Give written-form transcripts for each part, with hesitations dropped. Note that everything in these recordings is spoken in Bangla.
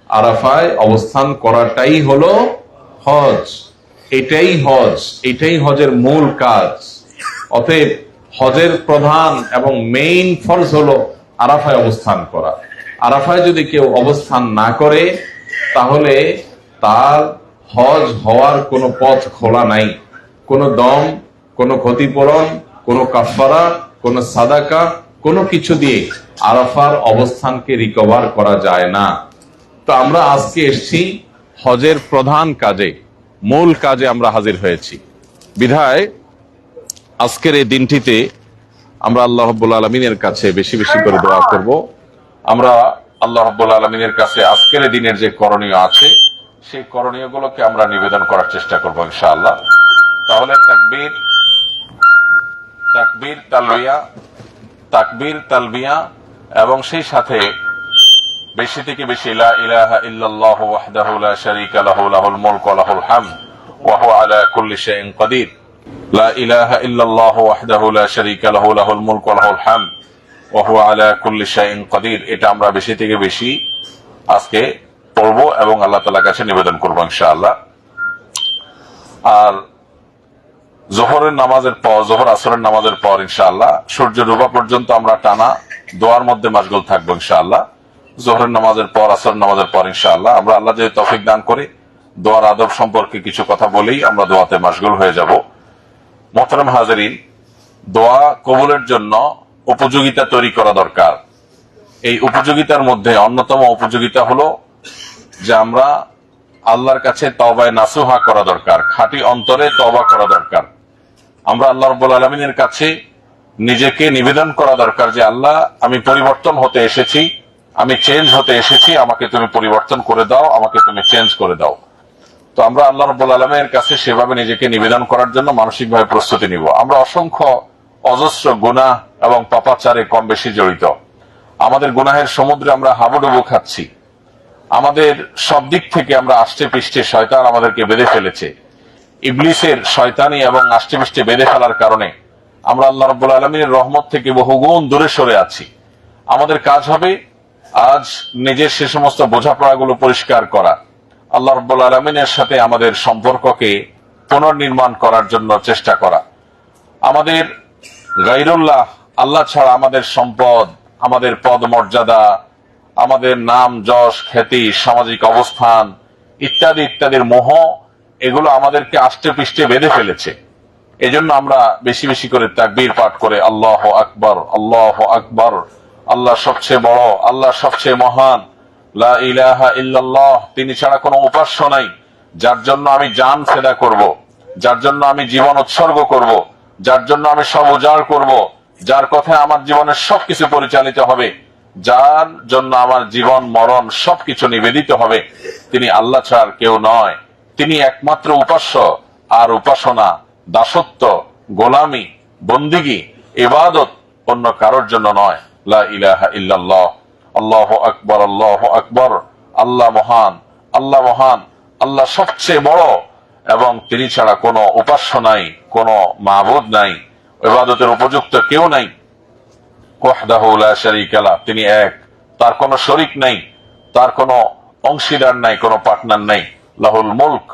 আরাফায় অবস্থান করাটাই হলো হজ, এটাই হজের মূল কাজ। অতএব হজের প্রধান এবং মেইন ফরজ হলো আরাফায় অবস্থান করা। আরাফায় যদি কেউ অবস্থান না করে তাহলে তার হজ হওয়ার কোনো পথ খোলা নাই। কোনো দম, কোনো ক্ষতিপূরণ, কোনো কাফারা, কোনো সাদাকা, কোনো কিছু দিয়ে আরাফার অবস্থানকে রিকভার করা যায় না। তো আমরা আজকে এসেছি হজের প্রধান কাজে, মূল কাজে আমরা হাজির হয়েছি। বিধায় আজকের এই দিনটিতে আমরা আল্লাহ রাব্বুল আলামিনের কাছে বেশি বেশি করে দোয়া করব। আমরা আল্লাহ রাব্বুল আলামিনের কাছে আজকের এই দিনের যে করণীয় আছে সেই করণীয় গুলোকে আমরা নিবেদন করার চেষ্টা করবো ইনশাআল্লাহ। তাহলে তাকবীর তালবিয়া এবং সেই সাথে বেশি থেকে বেশি লা ইলাহা ইল্লাল্লাহু ওয়াহদাহু লা শারীকা লাহু লাহুল মুলকু ওয়া লাহুল হামদ ওয়া হুয়া আলা কুল্লি শাইইন কাদির। লা ইলাহা ইল্লাল্লাহু ওয়াহদাহু লা শারীকা লাহু লাহুল মুলকু ওয়া লাহুল হামদ ওয়া হুয়া আলা কুল্লি শাইইন কাদির। এটা আমরা বেশি থেকে বেশি আজকে পড়বো এবং আল্লাহ তাআলার কাছে নিবেদন করব ইনশাআল্লাহ। আর জোহরের নামাজের পর, জোহর আসরের নামাজের পর ইনশাআল্লাহ সূর্য ডোবা পর্যন্ত আমরা টানা দোয়ার মধ্যে মাশগুল থাকবো ইনশাআল্লাহ। জোহরের নামাজের পর, আসরের নামাজের পর ইনশাআল্লাহ আমরা আল্লাহ যদি তৌফিক দান করে দোয়ার আদব সম্পর্কে কিছু কথা বলেই আমরা দোয়াতে মাশগুল হয়ে যাব। মোহতারাম হাজিরিন, দোয়া কবুলের জন্য উপযোগিতা তৈরি করা দরকার। এই উপযোগিতার মধ্যে অন্যতম উপযোগিতা হলো যে আমরা আল্লাহর কাছে তওবায়ে নাসুহা করা দরকার, খাঁটি অন্তরে তওবা করা দরকার। আমরা আল্লাহ রাব্বুল আলামিনের কাছে নিজেকে নিবেদন করা দরকার যে আল্লাহ, আমি পরিবর্তন হতে এসেছি, আমি চেঞ্জ হতে এসেছি, আমাকে তুমি পরিবর্তন করে দাও, আমাকে তুমি চেঞ্জ করে দাও। তো আমরা আল্লাহ রাব্বুল আলামিনের কাছে সেভাবে নিজেকে নিবেদন করার জন্য মানসিকভাবে প্রস্তুতি নিব। আমরা অসংখ্য অজস্র গুনাহ এবং পাপাচারে কম বেশি জড়িত। আমাদের গুনাহের সমুদ্রে আমরা হাবুডুবু খাচ্ছি। আমাদের সব দিক থেকে আমরা আষ্টে পৃষ্ঠে শয়তান আমাদেরকে বেঁধে ফেলেছে। ইবলিসের শয়তানি এবং আষ্টে পৃষ্ঠে বেঁধে ফেলার কারণে আমরা আল্লাহ রাব্বুল আলামিনের রহমত থেকে বহুগুণ দূরে সরে আছি। আমাদের কাজ হবে আজ নিজের সে সমস্ত বোঝাপড়াগুলো পরিষ্কার করা, আল্লাহ রাব্বুল আলামিনের সাথে আমাদের সম্পর্ককে পুনর্নির্মাণ করার জন্য চেষ্টা করা। আমাদের গায়রুল্লাহ, আল্লাহ ছাড়া আমাদের সম্পদ, আমাদের পদ মর্যাদা, আমাদের নাম যশ খ্যাতি, সামাজিক অবস্থান ইত্যাদি ইত্যাদির মোহ, এগুলো আমাদেরকে আষ্টে পৃষ্ঠে বেঁধে ফেলেছে। এজন্য আমরা বেশি বেশি করে তাকবীর পাঠ করে আল্লাহু আকবার, আল্লাহু আকবার, আল্লাহ সবচেয়ে বড়, আল্লাহ সবচেয়ে মহান, লা ইলাহা ইল্লাল্লাহ, তিনি ছাড়া কোনো উপাস্য নাই, যার জন্য আমি জান ফেদা করব, যার জন্য আমি জীবন উৎসর্গ করব, যার জন্য আমি সব উজাড় করব, যার কথায় আমার জীবনের সবকিছু পরিচালিত হবে, যার জন্য আমার জীবন মরণ সবকিছু নিবেদিত হবে, তিনি আল্লাহ ছাড়া কেউ নয়। তিনি একমাত্র উপাস্য, আর উপাসনা, দাসত্ব, গোলামি, বন্দিগি, ইবাদত অন্য কারোর জন্য নয়। লা ইলাহা ইল্লাল্লাহ, আল্লাহু আকবার, আল্লাহু আকবার, আল্লাহ মহান, আল্লাহ মহান, আল্লাহ সবচেয়ে বড় এবং তিনি ছাড়া কোনো উপাস্য নাই, কোনো মাবুদ নাই, ইবাদতের উপযুক্ত কেউ নাই। ওয়াহদাহু লা শারীকা লাহ, তিনি এক, তার কোনো শরীক নাই, তার কোনো অংশীদার নাই, কোনো পার্টনার নাই। লাহুল মুলক,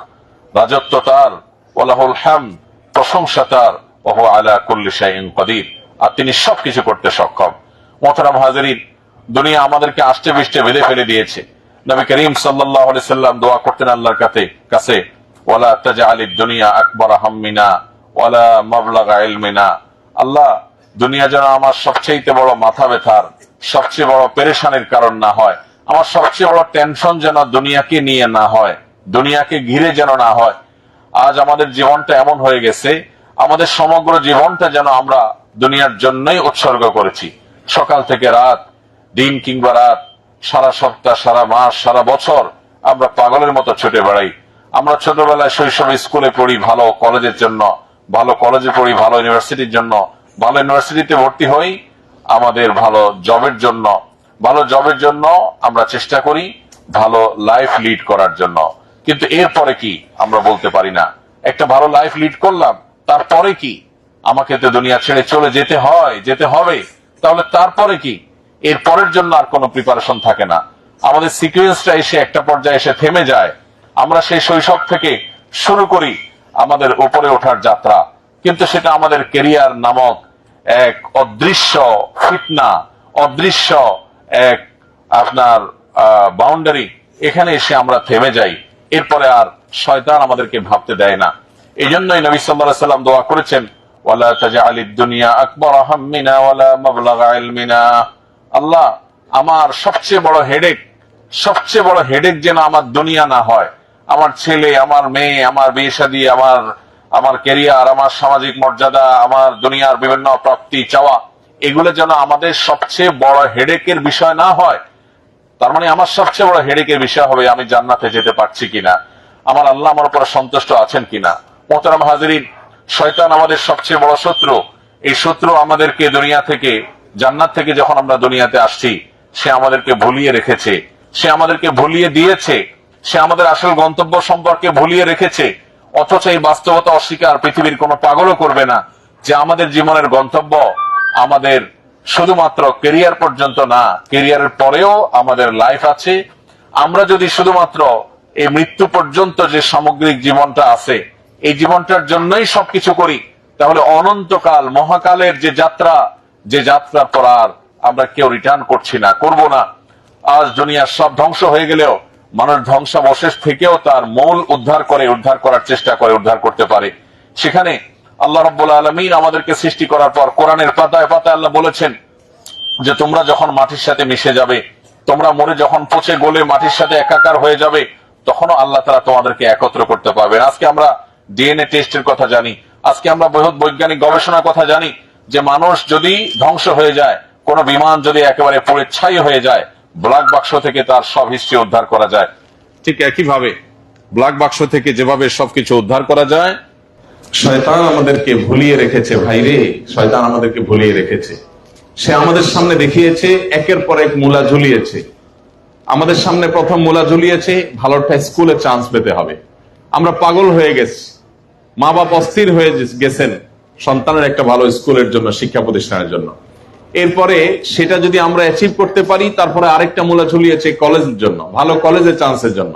রাজত্ব তার, ওয়া লাহুল হামদ, প্রশংসা তার, ওয়া হুয়া আলা কুল্লি শাইইন কাদির, আর তিনি সবকিছু করতে সক্ষম। মোহতারাম হাজিরিন, দুনিয়া আমাদেরকে আষ্টে পৃষ্ঠে বেঁধে ফেলে দিয়েছে। নবী করিম সাল্লাল্লাহু আলাইহি সাল্লাম দোয়া করতেন আল্লাহর কাছে, ওয়ালা তাজআলিদ দুনিয়া আকবার হাম্মিনা ওয়ালা মাবলাগা ইলমিনা, আল্লাহ, দুনিয়া যেন আমার সবচেয়ে বড় মাথা ব্যথার, সবচেয়ে বড় পেরেশানির কারণ না হয়, আমার সবচেয়ে বড় টেনশন যেন দুনিয়াকে নিয়ে না হয়, দুনিয়াকে ঘিরে যেন না হয়। আজ আমাদের জীবনটা এমন হয়ে গেছে, আমাদের সমগ্র জীবনটা যেন আমরা দুনিয়ার জন্যই উৎসর্গ করেছি। সকাল থেকে রাত, দিন কিংবা রাত, সারা সপ্তাহ, সারা মাস, সারা বছর আমরা পাগলের মতো ছুটে বেড়াই। আমরা ছোটবেলায় শৈশবে স্কুলে পড়ি ভালো কলেজের জন্য, ভালো কলেজে পড়ি ভালো ইউনিভার্সিটির জন্য, ভালো ইউনিভার্সিটিতে ভর্তি হই আমাদের ভালো জবের জন্য, ভালো জবের জন্য আমরা চেষ্টা করি ভালো লাইফ লিড করার জন্য। কিন্তু এরপরে কি আমরা বলতে পারি না। একটা ভালো লাইফ লিড করলাম, তারপরে কি? আমাকে তো দুনিয়া ছেড়ে চলে যেতে হয়, যেতে হবে, তাহলে তারপরে কি? এর পরের জন্য আর কোনো প্রিপারেশন থাকে না। আমাদের সিকুয়েন্সটা এসে একটা পর্যায়ে এসে থেমে যায়। আমরা সেই শৈশব থেকে শুরু করি আমাদের উপরে ওঠার যাত্রা, কিন্তু সেটা আমাদের কেরিয়ার নামক এক অদৃশ্য ফিতনা, অদৃশ্য এক আপনার বাউন্ডারি, এখানে এসে আমরা থেমে যাই। এরপরে আর শয়তান আমাদেরকে ভাবতে দেয় না। এই জন্যই নবী সাল্লাল্লাহু আলাইহি ওয়াসাল্লাম দোয়া করেছেন, ওয়ালা তাজআলিদ দুনিয়া আকবার হাম্মিনা ওয়ালা মাবলাগা ইলমিনা। আল্লাহ, আমার সবচেয়ে বড় হেডেক যেন আমার দুনিয়া না হয়। আমার ছেলে, আমার মেয়ে, আমার বিয়ে শাদী, আমার ক্যারিয়ার, আমার সামাজিক মর্যাদা, আমার দুনিয়ার বিভিন্ন প্রাপ্তি চাওয়া, এগুলো যেন আমাদের সবচেয়ে বড় হেডেকের বিষয় না হয়। তার মানে আমার সবচেয়ে বড় হেডেকের বিষয় হবে আমি জান্নাতে যেতে পারছি কিনা, আমার আল্লাহ আমার উপর সন্তুষ্ট আছেন কিনা। মোহতারাম হাজিরিন, শয়তান আমাদের সবচেয়ে বড় শত্রু। এই শত্রু আমাদেরকে দুনিয়া থেকে, জান্নাত থেকে যখন আমরা দুনিয়াতে আসছি, সে আমাদেরকে ভুলিয়ে রেখেছে, সে আমাদেরকে ভুলিয়ে দিয়েছে, সে আমাদের আসল গন্তব্য সম্পর্কে ভুলিয়ে রেখেছে। অথচ এই বাস্তবতা অস্বীকার পৃথিবীর কোনো পাগলও করবে না যে আমাদের জীবনের গন্তব্য আমাদের শুধুমাত্র কেরিয়ার পর্যন্ত না, কেরিয়ারের পরেও আমাদের লাইফ আছে। আমরা যদি শুধুমাত্র এই মৃত্যু পর্যন্ত যে সামগ্রিক জীবনটা আছে, এই জীবনটার জন্যই সবকিছু করি, তাহলে অনন্তকাল মহাকালের যে যাত্রার পর আর আমরা কেউ রিটার্ন করছি না, করব না। আজ দুনিয়ার সব ধ্বংস হয়ে গেলেও মানুষ ধ্বংসাবশেষ থেকেও তার মূল উদ্ধার করার চেষ্টা করে, উদ্ধার করতে পারে। সেখানে আল্লাহ রাব্বুল আলামিন আমাদেরকে সৃষ্টি করার পর কোরআনের পাতায় পাতায় আল্লাহ বলেছেন যে তোমরা যখন মাটির সাথে মিশে যাবে, তোমরা মরে যখন পচে গলে মাটির সাথে একাকার হয়ে যাবে, তখনও আল্লাহ তাআলা তোমাদেরকে একত্র করতে পারবেন। আজকে আমরা ডিএনএ টেস্টের কথা জানি, আজকে আমরা বৃহৎ বৈজ্ঞানিক গবেষণার কথা জানি যে মানুষ যদি ধ্বংস হয়ে যায়, কোন বিমান যদি একেবারে পুড়ে ছাই হয়ে যায়, ব্ল্যাক বাক্স থেকে তার সব হিস্ট্রি উদ্ধার করা যায়। ঠিক একইভাবে ব্ল্যাক বাক্স থেকে যেভাবে সবকিছু উদ্ধার করা যায়, শয়তান আমাদেরকে ভুলিয়ে রেখেছে। ভাইরে, শয়তান আমাদেরকে ভুলিয়ে রেখেছে। সে আমাদের সামনে দেখিয়েছে, একের পর এক মূলা ঝুলিয়েছে। আমাদের সামনে প্রথম মূলা ঝুলিয়েছে, ভালো একটা স্কুলে চান্স পেতে হবে। আমরা পাগল হয়ে গেছি, মা বাপ অস্থির হয়ে গেছেন সন্তানের একটা ভালো স্কুলের জন্য, শিক্ষা প্রতিষ্ঠানের জন্য। এরপরে সেটা যদি আমরা অ্যাচিভ করতে পারি, তারপরে আরেকটা মূলা ঝুলিয়েছে কলেজের জন্য, ভালো কলেজের চান্সের জন্য,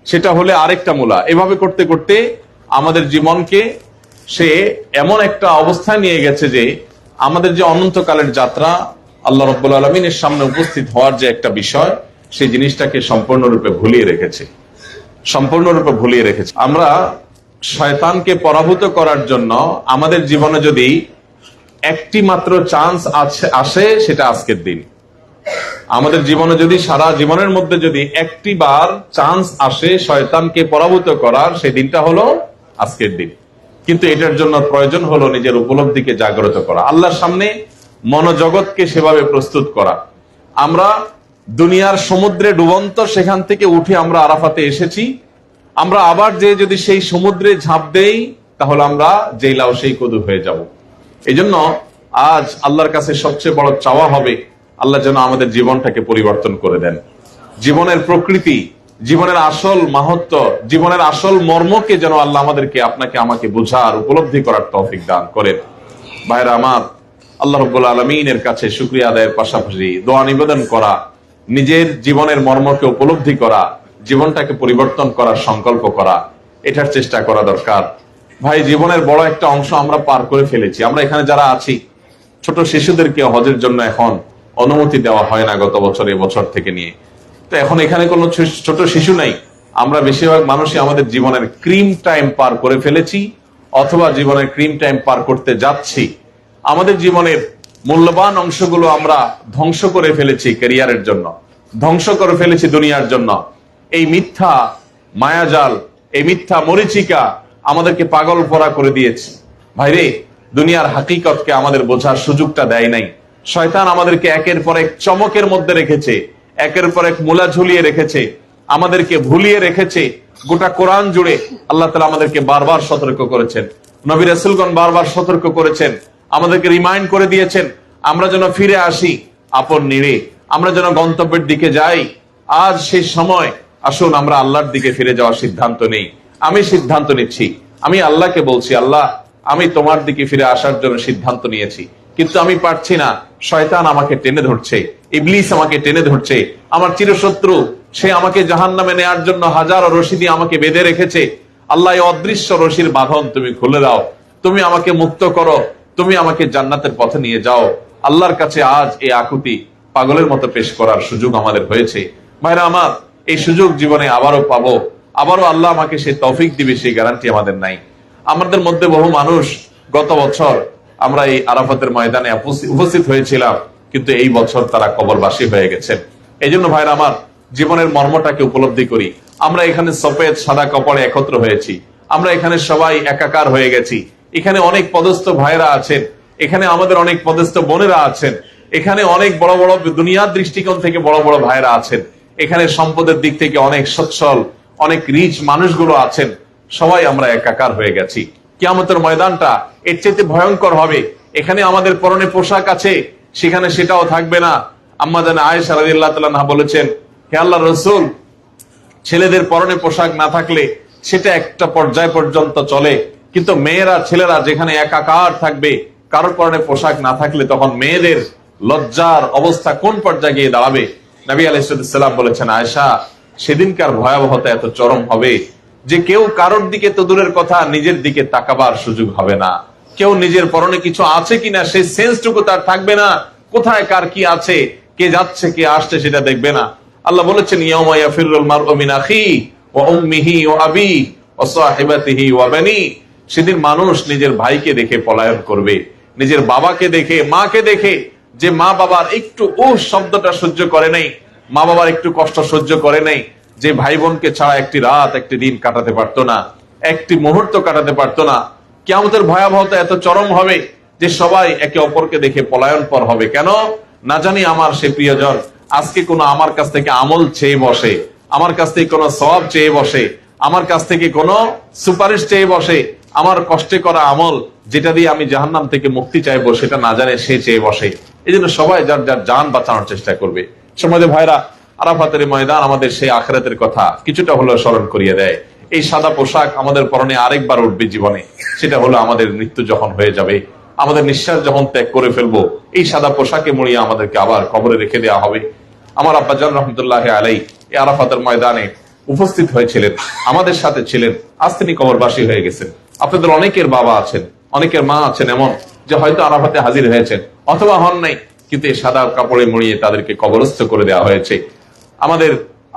সেটা হলে আরেকটা মূলা। এভাবে করতে করতে আমাদের জীবনকে সে এমন একটা অবস্থায় নিয়ে গেছে যে আমাদের যে অনন্তকালের যাত্রা, আল্লাহ রাব্বুল আলামিনের সামনে উপস্থিত হওয়ার যে একটা বিষয়, সেই জিনিসটাকে সম্পূর্ণরূপে ভুলিয়ে রেখেছে। আমরা শয়তানকে পরাভূত করার জন্য আমাদের জীবনে যদি একটি মাত্র চান্স আসে, সেটা আজকের দিন। আমাদের জীবনে যদি সারা জীবনের মধ্যে যদি একটি বার চান্স আসে শয়তানকে পরাভূত করার, সেই দিনটা হলো আজকের দিন। কিন্তু এটার জন্য প্রয়োজন হলো নিজের উপলব্ধিকে জাগ্রত করা, আল্লাহর সামনে মনোজগৎকে সেভাবে প্রস্তুত করা। আমরা দুনিয়ার সমুদ্রে ডুবন্ত, সেখান থেকে উঠে আমরা আরাফাতে এসেছি। আমরা আবার যদি সেই সমুদ্রে ঝাঁপ দেই, তাহলে আমরা যেই লাউ সেই কদু হয়ে যাব। এই জন্য আজ আল্লাহর কাছে সবচেয়ে বড় চাওয়া হবে, আল্লাহ যেন আমাদের জীবনটাকে পরিবর্তন করে দেন। জীবনের প্রকৃতি, জীবনের আসল মাহাত্ম্য, জীবনের আসল মর্মকে যেন আল্লাহ আমাদেরকে, আপনাকে, আমাকে বোঝার, উপলব্ধি করার তৌফিক দান করেন। ভাইরা আমার, আল্লাহ রাব্বুল আলামিনের কাছে শুকরিয়া আদায়ের পাশাপাশি দোয়া নিবেদন করা, নিজের জীবনের মর্মকে উপলব্ধি করা, জীবনটাকে পরিবর্তন করার সংকল্প করা, এটার চেষ্টা করা দরকার। ভাই, জীবনের বড় একটা অংশ আমরা পার করে ফেলেছি। আমরা এখানে যারা আছি, ছোট শিশুদেরকে হজের জন্য এখন অনুমতি দেওয়া হয় না গত বছর, এবছর থেকে নিয়ে। তো এখন এখানে কোনো ছোট শিশু নাই। আমরা বেশিরভাগ মানুষই আমাদের জীবনের ক্রিম টাইম পার করে ফেলেছি, অথবা জীবনের ক্রিম টাইম পার করতে যাচ্ছি। আমাদের জীবনের মূল্যবান অংশগুলো আমরা ধ্বংস করে ফেলেছি ক্যারিয়ারের জন্য, ধ্বংস করে ফেলেছি দুনিয়ার জন্য। এই মিথ্যা মায়াজাল, এই মিথ্যা মরিচিকা আমাদেরকে পাগল পরা করে দিয়েছে। ভাইরে, দুনিয়ার হাকিকতকে আমাদের বোঝার সুযোগটা দেয় নাই। শয়তান আমাদেরকে একের পর এক চমকের মধ্যে রেখেছে, একের পর এক মূলা ঝুলিয়ে রেখেছে, আমাদেরকে ভুলিয়ে রেখেছে। গোটা কোরআন জুড়ে আল্লাহ তাআলা আমাদেরকে বারবার সতর্ক করেছেন, নবী রাসূলগণ বারবার সতর্ক করেছেন, আমাদেরকে রিমাইন্ড করে দিয়েছেন আমরা যেন ফিরে আসি আপন নিরে, আমরা যেন গন্তব্যের দিকে যাই। আজ সেই সময়, আসুন আমরা আল্লাহর দিকে ফিরে যাওয়ার সিদ্ধান্ত নেই। আমি সিদ্ধান্ত নিচ্ছি, আমি আল্লাহকে বলছি, আল্লাহ, আমি তোমার দিকে ফিরে আসার জন্য সিদ্ধান্ত নিয়েছি। কিন্তু আমি পারছি না, শয়তান আমাকে টেনে ধরছে, ইবলিস আমাকে টেনে ধরছে, আমার চিরশত্রু সে আমাকে জাহান্নামে নেয়ার জন্য হাজারো রশি দিয়ে আমাকে বেঁধে রেখেছে। আল্লাহ এই অদৃশ্য রশির বাঁধন তুমি খুলে দাও, তুমি আমাকে মুক্ত করো, তুমি আমাকে জান্নাতের পথে নিয়ে যাও। আল্লাহর কাছে আজ এই আকুতি পাগলের মতো পেশ করার সুযোগ আমাদের হয়েছে। ভাইরা আমার, এই সুযোগ জীবনে আবারও পাবো, আবারও আল্লাহ আমাকে সেই তৌফিক দিবে, সেই গ্যারান্টি আমাদের নাই। আমাদের মধ্যে বহু মানুষ গত বছর আমরা এই আরাফাতের ময়দানে উপস্থিত হয়েছিলাম, কিন্তু এই বছর তারা কবরবাসী হয়ে গেছেন। এই জন্য ভাইরা আমার, জীবনের মর্মটাকে উপলব্ধি করি। আমরা এখানে সফেদ সাদা কাপড়ে একত্র হয়েছি, আমরা এখানে সবাই একাকার হয়ে গেছি। এখানে অনেক পদস্থ ভাইরা আছেন, এখানে আমাদের অনেক পদস্থ বোনেরা আছেন, এখানে অনেক বড় বড় দুনিয়ার দৃষ্টিকোণ থেকে বড় বড় ভাইরা আছেন, এখানে সম্পদের দিক থেকে অনেক সচ্ছল অনেক রিচ মানুষগুলো আছেন। সবাই আমরা একাকার হয়ে গেছি। কিয়ামতের ময়দানটা এর চাইতে ভয়ঙ্কর হবে। এখানে আমাদের পরনে পোশাক আছে, সেখানে সেটাও থাকবে না। আম্মা জান আয়েশা রাদিয়াল্লাহু তাআলা আনহা বলেছেন, হে আল্লাহর রাসূল, ছেলেদের পরনে পোশাক না থাকলে সেটা একটা পর্যায় পর্যন্ত চলে, কিন্তু মেয়েরা ছেলেরা যেখানে একাকার থাকবে, কারোর পরনে পোশাক না থাকলে তখন মেয়েদের লজ্জার অবস্থা কোন পর্যায়ে গিয়ে দাঁড়াবে। নবী আলাইহিস সালাম বলেছেন, আয়েশা, সেদিনকার ভয়াবহতা এত চরম হবে যে কেউ কারোর দিকে তো দূরের কথা, নিজের দিকে তাকাবার সুযোগ হবে না। কেউ নিজের পরনে কিছু আছে কিনা সেই সেন্সটুকু তার থাকবে না। কোথায় কার কি আছে, কে যাচ্ছে কে আসছে সেটা দেখবে না। আল্লাহ বলেছেন, ইয়াউমা ইয়াফিরুল মারউ মিন আখিহি ওয়া উম্মিহি ওয়া আবিহি ওয়া সাহিবাতিহি ওয়া বানি। সেদিন মানুষ নিজের ভাইকে দেখে পলায়ন করবে, নিজের বাবাকে দেখে, মাকে দেখে। যে মা বাবার একটু শব্দটা সহ্য করে নাই, মা বাবার একটু কষ্ট সহ্য করে নাই, যে ভাই বোনকে ছাড়া একটি রাত একটি দিন কাটাতে পারতো না, একটি মুহূর্ত কাটাতে পারতো না। কিয়ামতের ভয়াবহতা এত চরম হবে যে সবাই একে অপরকে দেখে পলায়ন পর হবে। কেন না জানি আমার সে প্রিয়জন আজকে কোনো আমার কাছ থেকে আমল চেয়ে বসে, আমার কাছ থেকে কোনো সওয়াব চেয়ে বসে, আমার কাছ থেকে কোনো সুপারিশ চেয়ে বসে, আমার কষ্টে করা আমল যেটা দিয়ে আমি জাহান্নাম থেকে মুক্তি চাইবো সেটা না জানে সে চেয়ে বসে। এই জন্য সবাই যার যার জান বাঁচানোর চেষ্টা করবে। সমাজে ভাইরা, আরাফাতের ময়দান আমাদের সেই আখিরাতের কথা কিছুটা হলেও স্মরণ করিয়ে দেয়। এই সাদা পোশাক আমাদের পরনে আরেকবার উঠবে জীবনে, সেটা হলো আমাদের মৃত্যু যখন হয়ে যাবে, আমাদের নিঃশ্বাস যখন ত্যাগ করে ফেলবো, এই সাদা পোশাকে মুড়িয়ে আমাদেরকে আবার কবরে রেখে দেওয়া হবে। আমার আব্বাজান রহমতুল্লাহ আলাইহি এই আরাফাতের ময়দানে উপস্থিত হয়েছিলেন, আমাদের সাথে ছিলেন। আজ তিনি কবরবাসী হয়ে গেছেন। আপনাদের অনেকের বাবা আছেন, অনেকের মা আছেন এমন যে হয়তো আরাফাতে হাজির হয়েছেন অথবা হন নাই, কিন্তু এই সাদা কাপড়ে মুড়িয়ে তাদেরকে কবরস্থ করে দেওয়া হয়েছে।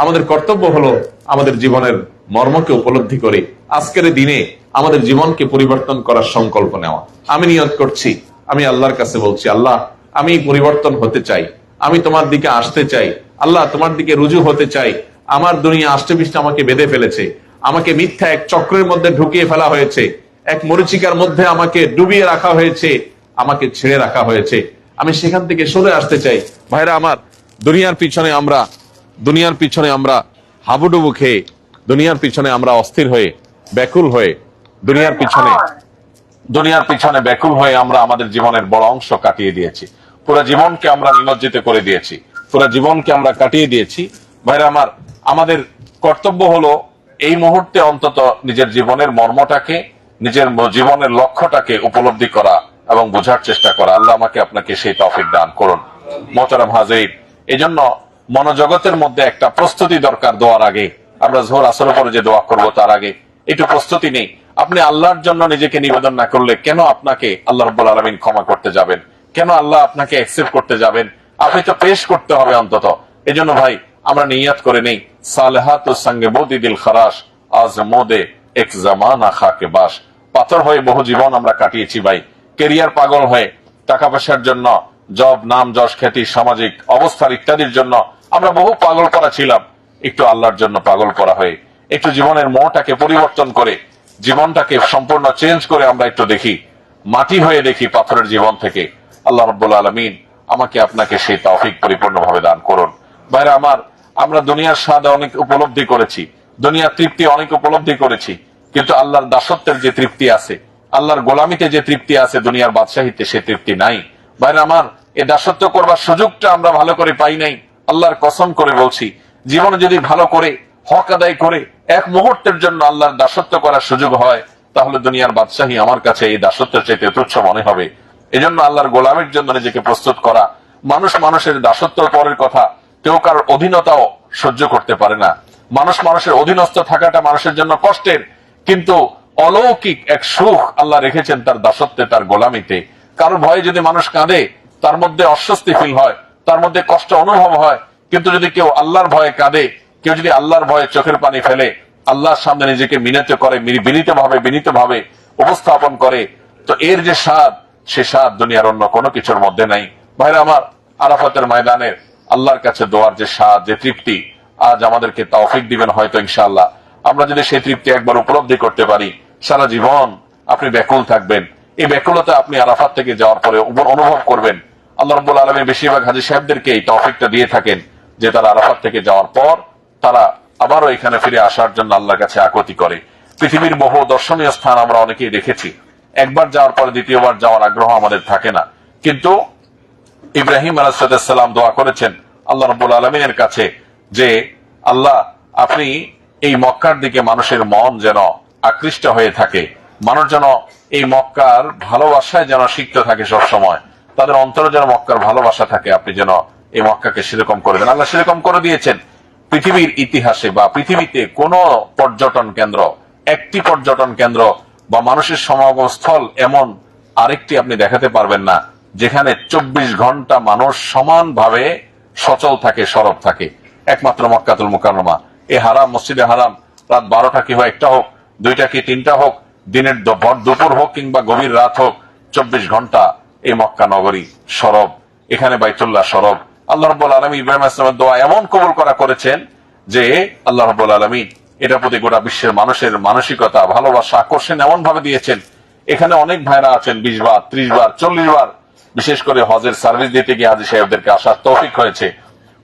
আমাদের কর্তব্য হলো আমাদের জীবনের মর্মকে উপলব্ধি করে আজকের দিনে আমাদের জীবনকে পরিবর্তন করার সংকল্প নেওয়া। আমি নিয়ত করছি, আমি আল্লাহর কাছে বলছি, আল্লাহ আমি পরিবর্তন হতে চাই, আমি তোমার দিকে আসতে চাই, আল্লাহ তোমার দিকে রুজু হতে চাই। আমার দুনিয়া আষ্টে পৃষ্ঠে আমাকে বেঁধে ফেলেছে, আমাকে মিথ্যা এক চক্রের মধ্যে ঢুকিয়ে ফেলা হয়েছে, এক মরিচিকার মধ্যে আমাকে ডুবিয়ে রাখা হয়েছে, আমাকে ছেড়ে রাখা হয়েছে। আমি সেখান থেকে সরে আসতে চাই। ভাইরা আমার, দুনিয়ার পিছনে আমরা হাবুডুবু খেয়ে, দুনিয়ার পিছনে আমরা অস্থির হয়ে ব্যাকুল হয়ে, দুনিয়ার পিছনে ব্যাকুল হয়ে আমরা আমাদের জীবনের বড় অংশ কাটিয়ে দিয়েছি। পুরো জীবনকে আমরা নিমজ্জিত করে দিয়েছি, পুরো জীবনকে আমরা কাটিয়ে দিয়েছি। ভাইরা আমার, আমাদের কর্তব্য হলো এই মুহূর্তে অন্তত নিজের জীবনের মর্মটাকে, নিজের জীবনের লক্ষ্যটাকে উপলব্ধি করা এবং বোঝার চেষ্টা করা। আল্লাহ আমাকে আপনাকে সেই তৌফিক দান করুন। মোহতারাম হাজির, এজন্য মনোজগতের মধ্যে একটা প্রস্তুতি দরকার। দোয়ার আগে আমরা জোহর আসরের পরে যে দোয়া করব তার আগে একটু প্রস্তুতি নেই। আপনি আল্লাহর জন্য নিজেকে নিবেদন না করলে কেন আপনাকে আল্লাহ রাব্বুল আলামিন ক্ষমা করতে যাবেন? কেন আল্লাহ আপনাকে অ্যাকসেপ্ট করতে যাবেন? আপনি তো পেশ করতে হবে অন্তত। এজন্য ভাই, আমরা নিয়ত করে নেই, সালেহাতুস সঙ্গে মোদি দিল খারাস আজ মোদে এক জামানা খাকে বাস। পাথর হয়ে বহু জীবন আমরা কাটিয়েছি ভাই, কেরিয়ার পাগল হয়ে, টাকা পয়সার জন্য, জব, নাম, যশ, খ্যাতি, সামাজিক অবস্থার ইত্যাদির জন্য আমরা বহু পাগল করা ছিলাম। একটু আল্লাহর জন্য পাগল করা হয়ে, একটু জীবনের মোহটাকে পরিবর্তন করে, জীবনটাকে সম্পূর্ণ চেঞ্জ করে আমরা একটু দেখি, মাটি হয়ে দেখি পাথরের জীবন থেকে। আল্লাহ রাব্বুল আলামিন আমাকে আপনাকে সেই তৌফিক পরিপূর্ণভাবে দান করুন। ভাইরা আমার, আমরা দুনিয়ার স্বাদ অনেক উপলব্ধি করেছি, দুনিয়ার তৃপ্তি অনেক উপলব্ধি করেছি, কিন্তু আল্লাহর দাসত্বের যে তৃপ্তি আছে, আল্লাহর গোলামিতে যে তৃপ্তি আছে, দুনিয়ার বাদশাহিতে সে তৃপ্তি নাই। ভাইরা আমার, এই দাসত্ব করবার সুযোগটা আমরা ভালো করে পাই নাই। আল্লাহর কসম করে বলছি, জীবনে যদি ভালো করে হক আদায় করে এক মুহূর্তের জন্য আল্লাহর দাসত্ব করার সুযোগ হয়, তাহলে দুনিয়ার বাদশাহী আমার কাছে এই দাসত্বের চাইতে তুচ্ছ মনে হবে। এজন্য আল্লাহর গোলামের জন্য নিজেকে প্রস্তুত করা। মানুষ মানুষের দাসত্ব পরের কথা, কেউ কারোর অধীনতাও সহ্য করতে পারে না। মানুষ মানুষের অধীনস্থ থাকাটা মানুষের জন্য কষ্টের, কিন্তু অলৌকিক এক সুখ আল্লাহ রেখেছেন তার দাসত্বে, তার গোলামিতে। কারোর ভয়ে যদি মানুষ কাঁদে, তার মধ্যে অস্বস্তি ফিল হয়, তার মধ্যে কষ্ট অনুভব হয়। কিন্তু যদি কেউ আল্লাহর ভয়ে কাঁদে, কেউ যদি আল্লাহর ভয়ে চোখের পানি ফেলে, আল্লাহর সামনে নিজেকে মিনত করে, বিনীতভাবে উপস্থাপন করে, তো এর যে স্বাদ, সে স্বাদ দুনিয়ার অন্য কোনো কিছুর মধ্যে নাই। ভাইরা আমার, আরাফাতের ময়দানের আল্লাহর কাছে দোয়ার যে স্বাদ, যে তৃপ্তি, আজ আমাদেরকে তৌফিক দিবেন হয়তো ইনশাআল্লাহ। আমরা যদি সেই তৃপ্তি একবার উপলব্ধি করতে পারি, সারা জীবন আপনি ব্যাকুল থাকবেন। এই ব্যাকুলতা আপনি আরাফাত থেকে যাওয়ার পরে অনুভব করবেন। আল্লাহ রাব্বুল আলামিন বেশিরভাগ হাজী সাহেবদেরকে এই তৌফিকটা দিয়ে থাকেন যে তারা আরাফাত থেকে যাওয়ার পর তারা আবারও এখানে ফিরে আসার জন্য আল্লাহর কাছে আকুতি করে। পৃথিবীর বহু দর্শনীয় স্থান আমরা অনেকেই দেখেছি, একবার যাওয়ার পরে দ্বিতীয়বার যাওয়ার আগ্রহ আমাদের থাকে না। কিন্তু ইব্রাহিম আলাইহিস সালাম দোয়া করেছেন আল্লাহ রাব্বুল আলামিনের কাছে যে আল্লাহ, আপনি এই মক্কার দিকে মানুষের মন যেন আকৃষ্ট হয়ে থাকে, মানুষ যেন এই মক্কার ভালোবাসায় যেন শিখতে থাকে, সব সময় তাদের অন্তরে যেন মক্কার ভালোবাসা থাকে, আপনি যেন এই মক্কাকে সেরকম করে দেন। আল্লাহ সেরকম করে দিয়েছেন। পৃথিবীর ইতিহাসে বা পৃথিবীতে কোন পর্যটন কেন্দ্র, একটি পর্যটন কেন্দ্র বা মানুষের সমাগম স্থল এমন আরেকটি আপনি দেখাতে পারবেন না যেখানে 24 ঘন্টা মানুষ সমানভাবে সচল থাকে, সরব থাকে। একমাত্র মক্কাতুল মুকাররমা, এই হারাম মসজিদে হারাম, রাত 12টা কি হয়, 1টা হোক, 2টা কি 3টা হোক, দিনের দুপুর হোক কিংবা গভীর রাত হোক, 24 ঘন্টা এই মক্কা নগরী সরব, এখানে বাইতুল্লাহ সরব। আল্লাহ রাব্বুল আলামিন ইব্রাহিম আলাইহিস সালামের দোয়া এমন কবুল করেছেন যে আল্লাহ রাব্বুল আলামিন এটার প্রতি গোটা বিশ্বের মানুষের মানসিকতা, ভালোবাসা, আকর্ষণ এমন ভাবে দিয়েছেন। এখানে অনেক ভাইরা আছেন 20 বার, 30 বার, 40 বার, বিশেষ করে হজের সার্ভিস দিতে গিয়ে হাজী সাহেবদেরকে আসার তৌফিক হয়েছে।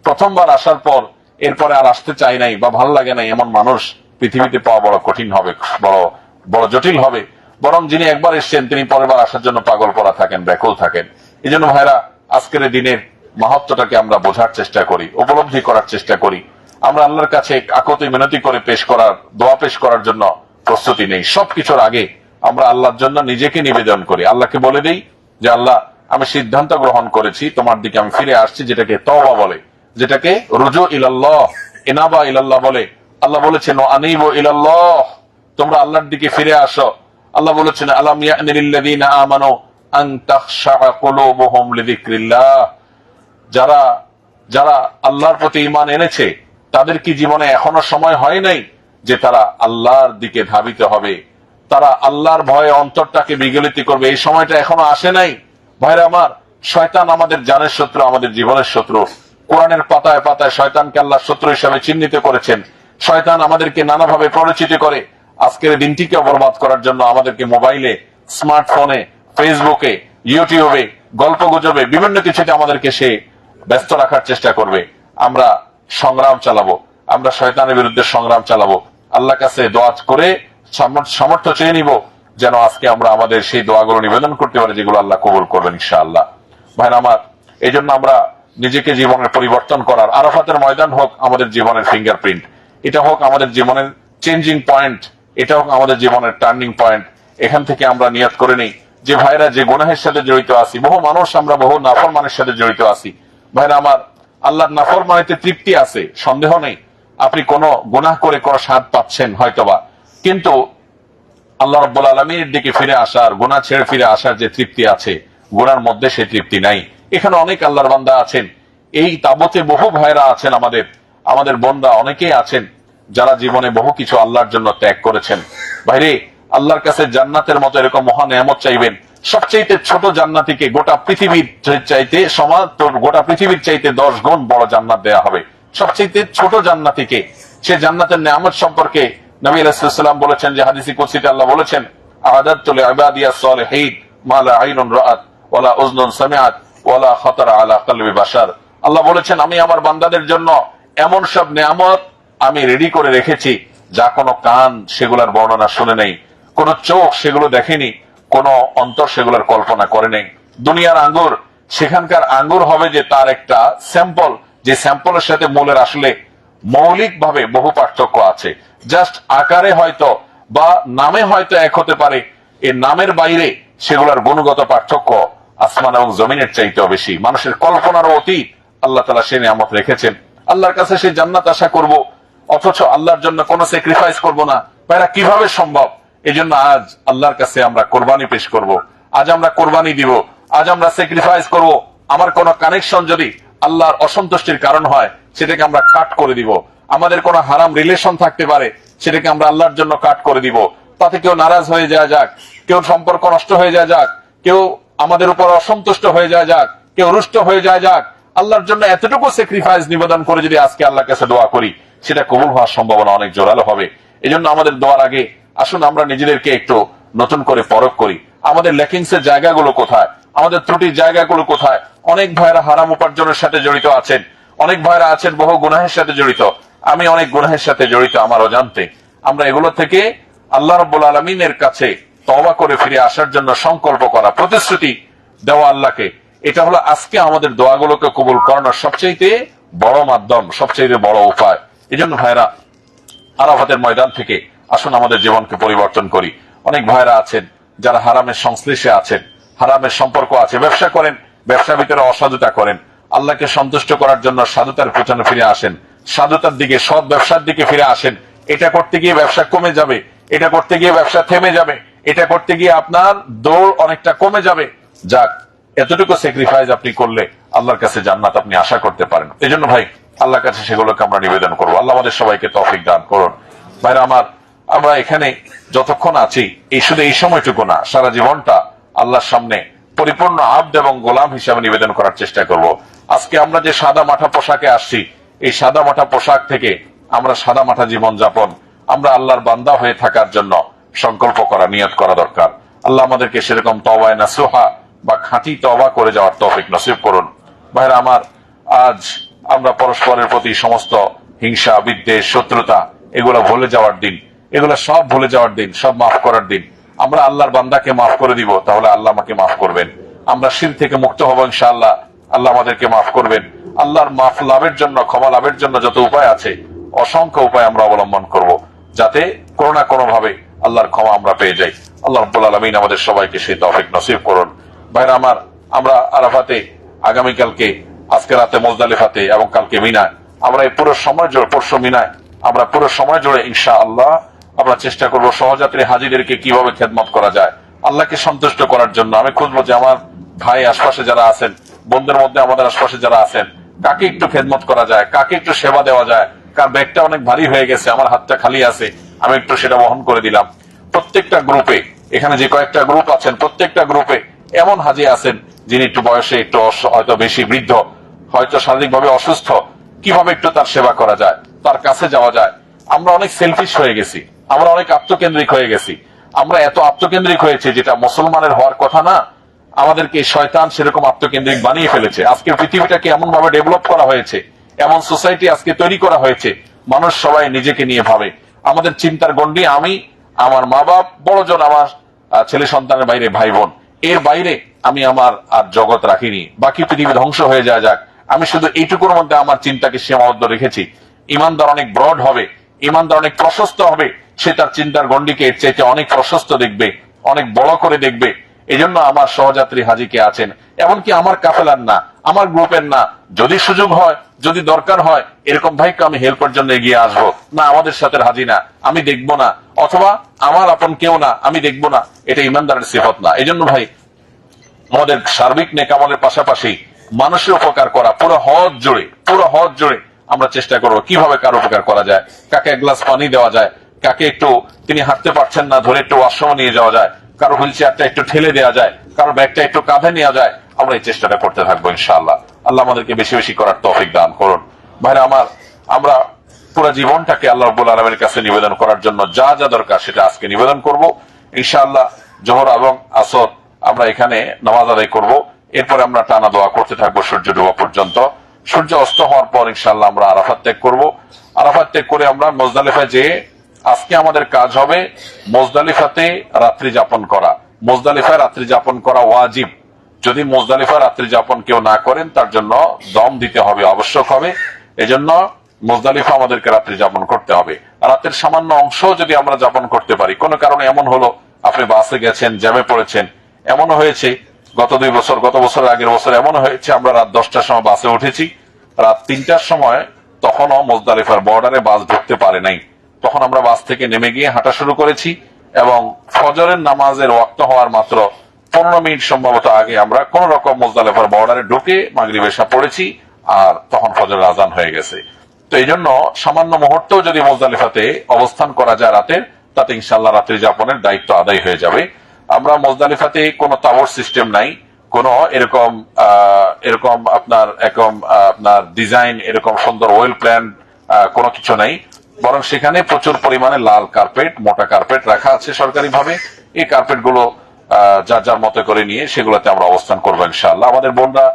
প্রথমবার আসার পর এরপরে আর আসতে চাই নাই বা ভালো লাগে নাই, এমন মানুষ পৃথিবীতে পাওয়া বড় কঠিন হবে, বড় জটিল হবে। বরং যিনি একবার এসছেন তিনি পরের বার আসার জন্য পাগল পড়া থাকেন, ব্যাকুল থাকেন। এই জন্য ভাইরা, আজকের দিনের মাহাত্ম্যটাকে আমরা বোঝার চেষ্টা করি, উপলব্ধি করার চেষ্টা করি। আমরা আল্লাহর কাছে আকুতি মিনতি করে দোয়া পেশ করার জন্য প্রস্তুতি নেই। সবকিছুর আগে আমরা আল্লাহর জন্য নিজেকে নিবেদন করি, আল্লাহকে বলে দেই যে আল্লাহ, আমি সিদ্ধান্ত গ্রহণ করেছি, তোমার দিকে আমি ফিরে আসছি, যেটাকে তওবা বলে, যেটাকে রুজু ইলাল্লাহ, ইনাবা ইলাল্লাহ বলে। আল্লাহ বলেছেন আনিবু ইলাল্লাহ, তোমরা আল্লাহর দিকে ফিরে আসো। আল্লাহ বলেছেন আলাম ইয়ানি লিল্লাযিনা আমানু আন তাখশা কুলুবুহুম লিযিকরিল্লাহ, যারা আল্লাহর প্রতি ঈমান এনেছে তাদের কি জীবনে এখনো সময় হয় নাই যে তারা আল্লাহর দিকে ধাবিত হবে, তারা আল্লাহর ভয়ে অন্তরটাকে বিগলিত করবে? এই সময়টা এখনো আসে নাই। ভাইরা আমার, শয়তান আমাদের জানের শত্রু, আমাদের জীবনের শত্রু। কোরআনের পাতায় পাতায় শয়তানকে আল্লাহ শত্রু হিসেবে চিহ্নিত করেছেন। শয়তান আমাদেরকে নানাভাবে পরিচিত করে আজকের দিনটিকে বরবাদ করার জন্য আমাদেরকে মোবাইলে, স্মার্টফোনে, ফেসবুকে, ইউটিউবে, গল্প গুজবে, বিভিন্ন কিছুতে আমাদেরকে সে ব্যস্ত রাখার চেষ্টা করবে। আমরা সংগ্রাম চালাবো, আমরা শয়তানের বিরুদ্ধে সংগ্রাম চালাবো। আল্লাহর কাছে দোয়া করে সামর্থ্য চেয়ে নিব যেন আজকে আমরা আমাদের সেই দোয়াগুলো নিবেদন করতে পারি যেগুলো আল্লাহ কবুল করবেন ইনশাআল্লাহ। ভাইরা আমার, এই জন্য আমরা নিজেকে জীবনের পরিবর্তন করার, আরাফাতের ময়দান হোক আমাদের জীবনের ফিঙ্গারপ্রিন্ট, এটা হোক আমাদের জীবনের চেঞ্জিং পয়েন্ট, এটা হোক আমাদের জীবনের টার্নিং পয়েন্ট। এখান থেকে আমরা নিয়ত করে নেই যে ভাইরা, যে গুনাহের সাথে জড়িত আছি, বহু মানুষ আমরা বহু নাফরমানের সাথে জড়িত আছি। ভাইরা আমার, আল্লাহর নাফরমানিতে তৃপ্তি আছে, সন্দেহ নেই। আপনি কোন গুনাহ করে কোন স্বাদ পাচ্ছেন হয়তোবা, কিন্তু আল্লাহ রাব্বুল আলামিনের দিকে ফিরে আসার, গুনাহ ছেড়ে ফিরে আসার যে তৃপ্তি আছে, গুনার মধ্যে সেই তৃপ্তি নাই। এখানে অনেক আল্লাহর বান্দা আছেন, এই তাবতে বহু ভাইরা আছেন, আমাদের বোনরা অনেকেই আছেন যারা জীবনে বহু কিছু আল্লাহর জন্য ত্যাগ করেছেন। ভাইরে, আল্লাহর কাছে জান্নাতের মতো এরকম মহা নেয়ামত চাইবেন। সবচেয়ে ছোট জান্নাতীকে গোটা পৃথিবীর চাইতে 10 গুণ বড় জান্নাত দেয়া হবে। সবচেয়ে ছোট জান্নাতীকে, সে জান্নাতের নেয়ামত সম্পর্কে নবী আলাইহিস সালাম বলেছেন যে হাদিসে কুদসিতে আল্লাহ বলেছেন, আ'দাদতু লিইবাদিয়াস সালিহিন মা লা আইনুন রাআত ওয়া লা উযনুন সামিআত ওয়া লা খাতারা আলা কলবি বাশার। আল্লাহ বলেছেন, আমি আমার বান্দাদের জন্য এমন সব নেয়ামত আমি রেডি করে রেখেছি যা কোনো কান সেগুলোর বর্ণনা শুনে নেই, কোন চোখ সেগুলো দেখেনি, কোন অন্তর সেগুলোর কল্পনা করে নেই। দুনিয়ার আঙ্গুর, সেখানকার আঙ্গুর হবে যে তার একটা স্যাম্পল, যে স্যাম্পলের সাথে মূলের আসলে মৌলিক ভাবে বহু পার্থক্য আছে। জাস্ট আকারে হয়তো বা নামে হয়তো এক হতে পারে, এর নামের বাইরে সেগুলোর গুণগত পার্থক্য আসমান এবং জমিনের চাইতেও বেশি, মানুষের কল্পনারও অতীত আল্লাহ তাআলা সেই নিয়ামত রেখেছেন। আল্লাহর কাছে সেই জান্নাত আশা করব, অথচ আল্লাহর জন্য কোনো স্যাক্রিফাইস করব না, ভাইরা কিভাবে সম্ভব? এই জন্য আজ আল্লাহর কাছে আমরা কোরবানি পেশ করব, আজ আমরা কোরবানি দিব, আজ আমরা স্যাক্রিফাইস করব। আমার কোন কানেকশন যদি আল্লাহর অসন্তুষ্টির কারণ হয়, সেটাকে আমরা কাট করে দিব। আমাদের কোন হারাম রিলেশন থাকতে পারে, সেটাকে আমরা আল্লাহর জন্য কাট করে দিব। তাতে কেউ নারাজ হয়ে যায় যাক, কেউ সম্পর্ক নষ্ট হয়ে যায় যাক, কেউ আমাদের উপর অসন্তুষ্ট হয়ে যায় যাক, কেউ রুষ্ট হয়ে যায় যাক, আল্লাহর জন্য এতটুকু স্যাক্রিফাইস নিবেদন করে যদি আজকে আল্লাহর কাছে দোয়া করি, সেটা কবুল হওয়ার সম্ভাবনা অনেক জোরালো হবে। এই জন্য আমাদের দোয়ার আগে আসুন আমরা নিজেদেরকে একটু নতুন করে পরখ করি। আমাদের ল্যাকিংস এর জায়গাগুলো কোথায়, আমাদের ত্রুটির জায়গাগুলো কোথায়? অনেক ভাইরা হারাম উপার্জনের সাথে জড়িত আছেন, অনেক ভাইরা আছেন বহু গুনাহের সাথে জড়িত। আমি অনেক গুনাহের সাথে জড়িত আমার অজান্তে। আমরা এগুলো থেকে আল্লাহ রাব্বুল আলামিনের কাছে তওবা করে ফিরে আসার জন্য সংকল্প করা, প্রতিশ্রুতি দেওয়া আল্লাহকে, এটা হলো আজকে আমাদের দোয়াগুলোকে কবুল করানোর সবচেয়ে বড় মাধ্যম, সবচেয়ে বড় উপায়। এই জন্য ভাইরা আরাফাতের ময়দান থেকে আসুন আমাদের জীবনকে পরিবর্তন করি। অনেক ভাইরা আছেন যারা হারামের সংশ্লিষ্টে আছেন, হারামের সম্পর্ক আছে, ব্যবসা করেন, ব্যবসার ভিতরে অসাধুতা করেন। আল্লাহকে সন্তুষ্ট করার জন্য সাধুতার পেছনে ফিরে আসেন, সাধুতার দিকে, সৎ ব্যবসার দিকে ফিরে আসেন। এটা করতে গিয়ে ব্যবসা কমে যাবে, এটা করতে গিয়ে ব্যবসা থেমে যাবে, এটা করতে গিয়ে আপনার দৌড় অনেকটা কমে যাবে। যাক, এতটুকু স্যাক্রিফাইস আপনি করলে আল্লাহর কাছে জান্নাত আপনি আশা করতে পারেন। এই জন্য ভাই আল্লাহর কাছে সেগুলোকে আমরা নিবেদন করবো। আল্লাহ আমাদের সবাইকে তৌফিক দান করুন। ভাইরা আমার, আমরা এখানে যতক্ষণ আছি, এই শুধু এই সময়টুকু না, সারা জীবনটা আল্লাহর সামনে পরিপূর্ণ আব্দ এবং গোলাম হিসাবে নিবেদন করার চেষ্টা করব। আজকে আমরা যে সাদা মাঠা পোশাকে আসছি, এই সাদা মাঠা পোশাক থেকে আমরা সাদা মাঠা জীবন যাপন, আমরা আল্লাহর বান্দা হয়ে থাকার জন্য সংকল্প করা, নিয়ত করা দরকার। আল্লাহ আমাদেরকে সেরকম তওবায়ে নাসুহা বা খাঁটি তওবা করে যাওয়ার তৌফিক নসিব করুন। ভাইরা আমার, আজ আমরা পরস্পরের প্রতি সমস্ত হিংসা, বিদ্বেষ, শত্রুতা এগুলো ভুলে যাওয়ার দিন, এগুলো সব ভুলে যাওয়ার দিন, সব মাফ করার দিন। আমরা আল্লাহর বান্দাকে মাফ করে দিব, তাহলে আল্লাহ আমাকে মাফ করবেন। আমরা শিরক থেকে মুক্ত হব ইনশাআল্লাহ, আল্লাহ আমাদেরকে মাফ করবেন। আল্লাহর মাফ লাভের জন্য, ক্ষমা লাভের জন্য যত উপায় আছে, অসংখ্য উপায় আমরা অবলম্বন করব, যাতে কোনো না কোনো ভাবে আল্লাহর ক্ষমা আমরা পেয়ে যাই। আল্লাহ রাব্বুল আলামিন আমাদের সবাইকে সেই তৌফিক নসিব করুন। ভাইরা আমার, আমরা আরাফাতে আগামীকালকে, আজকে রাতে মুজদালিফাতে এবং কালকে মিনায়, আমরা এই পুরো সময় জুড়ে, পরশু মিনায়, আমরা পুরো সময় জুড়ে ইনশাআল্লাহ আমরা চেষ্টা করব সহযাত্রী হাজিদেরকে কিভাবে খেদমত করা যায় আল্লাহকে সন্তুষ্ট করার জন্য। আমি খুঁজবো যে আমার ভাই আশপাশে যারা আছেন, বন্ধুদের মধ্যে আমাদের আশপাশে যারা আছেন, কাকে একটু খেদমত করা যায়, কাকে একটু সেবা দেওয়া যায়, কার ব্যাগটা অনেক ভারী হয়ে গেছে, আমার হাতটা খালি আছে, আমি একটু সেটা বহন করে দিলাম। প্রত্যেকটা গ্রুপে, এখানে যে কয়েকটা গ্রুপ আছেন, প্রত্যেকটা গ্রুপে এমন হাজি আছেন যিনি একটু বয়সে একটু হয়তো বেশি বৃদ্ধ, হয়তো শারীরিকভাবে অসুস্থ, কিভাবে একটু তার সেবা করা যায়, তার কাছে যাওয়া যায়। আমরা অনেক সেলফিশ হয়ে গেছি, আমরা অনেক আত্মকেন্দ্রিক হয়ে গেছি, আমরা এত আত্মকেন্দ্রিক হয়েছে যেটা মুসলমানের হওয়ার কথা না। আমাদেরকে শয়তান সেরকম আত্মকেন্দ্রিক বানিয়ে ফেলেছে। আজকে পৃথিবীটাকে এমন ভাবে ডেভেলপ করা হয়েছে, এমন সোসাইটি আজকে তৈরি করা হয়েছে, মানুষ সবাই নিজেকে নিয়ে ভাবে। আমাদের চিন্তার গণ্ডি আমি, আমার মা বাপ, বড়জন আমার ছেলে সন্তানের বাইরে ভাই বোন, এর বাইরে আমি আমার আর জগৎ রাখিনি। বাকি পৃথিবী ধ্বংস হয়ে যায় যাক, আমি শুধু এইটুকুর মধ্যে আমার চিন্তাকে সীমাবদ্ধ রেখেছি। ইমানদার অনেক ব্রড হবে, ইমানদার অনেক প্রশস্ত হবে, সে তার চিন্তার গণ্ডিকে এর চাইতে অনেক প্রশস্ত দেখবে, অনেক বড় করে দেখবে। এই জন্য আমার সহযাত্রী হাজিকে আছেন, এমনকি আমার কাফেলার না, আমার গ্রুপের না, যদি সুযোগ হয়, যদি দরকার হয়, এরকম ভাইকে আমি হেল্পের জন্য এগিয়ে আসবো না, আমাদের সাথে হাজি না, আমি দেখবো না, অথবা আমার আপন কেউ না, আমি দেখবো না, এটা ইমানদারের সিফত না। এই জন্য ভাই, আমাদের সার্বিক নেকামলের পাশাপাশি মানুষের উপকার করা, পুরো হজ জুড়ে আমরা চেষ্টা করবো কিভাবে কারো উপকার করা যায়, কাকে এক গ্লাস পানি দেওয়া যায়, কাকে একটু তিনি হাঁটতে পারছেন না ধরে একটু ওয়াশরুমে নিয়ে যাওয়া যায়, কারো হুইল চেয়ারটা একটু ঠেলে দেওয়া যায়, কারো ব্যাগটা একটু কাঁধে নেওয়া যায়। আমরা এই চেষ্টাটা করতে থাকবো ইনশাআল্লাহ। আল্লাহ আমাদেরকে বেশি বেশি করার তৌফিক দান করুন। ভাইরা আমার, আমরা পুরো জীবনটাকে আল্লাহ রাব্বুল আলামিনের কাছে নিবেদন করার জন্য যা যা দরকার সেটা আজকে নিবেদন করব ইনশাআল্লাহ। জোহর এবং আসর আমরা এখানে নামাজ আদায় করব, এরপরে আমরা টানা দোয়া করতে থাকবো সূর্য ডোবা পর্যন্ত। সূর্য অস্ত হওয়ার পর ইনশাআল্লাহ আমরা আরাফাত ত্যাগ করব। আরাফাত ত্যাগ করে আমরা মুজদালিফায় যেয়ে আজকে আমাদের কাজ হবে মুজদালিফাতে রাত্রি যাপন করা। মুজদালিফায় রাত্রি যাপন করা ওয়াজিব। যদি মুজদালিফায় রাত্রি যাপন কেউ না করেন, তার জন্য দম দিতে হবে, আবশ্যক হবে। এজন্য মুজদালিফা আমাদেরকে রাত্রি যাপন করতে হবে। রাতের সামান্য অংশ যদি আমরা যাপন করতে পারি, কোনো কারণে এমন হলো আপনি বাসে গেছেন, জ্যামে পড়েছেন, এমনও হয়েছে গত বছরের আগের বছর এমন হয়েছে আমরা রাত 10টার সময় বাসে উঠেছি, রাত 3টার সময় তখনও মুজদালিফার বর্ডারে বাস ঢুকতে পারে নাই। তখন আমরা বাস থেকে নেমে গিয়ে হাঁটা শুরু করেছি এবং ফজরের নামাজের ওয়াক্ত হওয়ার মাত্র 15 মিনিট সম্ভবত আগে আমরা কোন রকম মুজদালিফার বর্ডারে ঢুকে মাগরিব এশা পড়েছি, আর তখন ফজরের আজান হয়ে গেছে। তো এই জন্য সামান্য মুহূর্তেও যদি মুজদালিফাতে অবস্থান করা যায় রাতের, তাতে ইনশাআল্লাহ রাত্রি যাপনের দায়িত্ব আদায় হয়ে যাবে। আমরা মুজদালিফাতে কোনো টাওয়ার সিস্টেম নাই, কোন এরকম আপনার ডিজাইন, এরকম সুন্দর ওয়েল প্ল্যান কোনো কিছু নাই, বরং সেখানে প্রচুর পরিমাণে লাল কার্পেট, মোটা কার্পেট রাখা আছে সরকারি ভাবে। এই কার্পেট গুলো যার যার মতো করে নিয়ে সেগুলোতে আমরা অবস্থান করবো ইনশাআল্লাহ। আমাদের বোনরা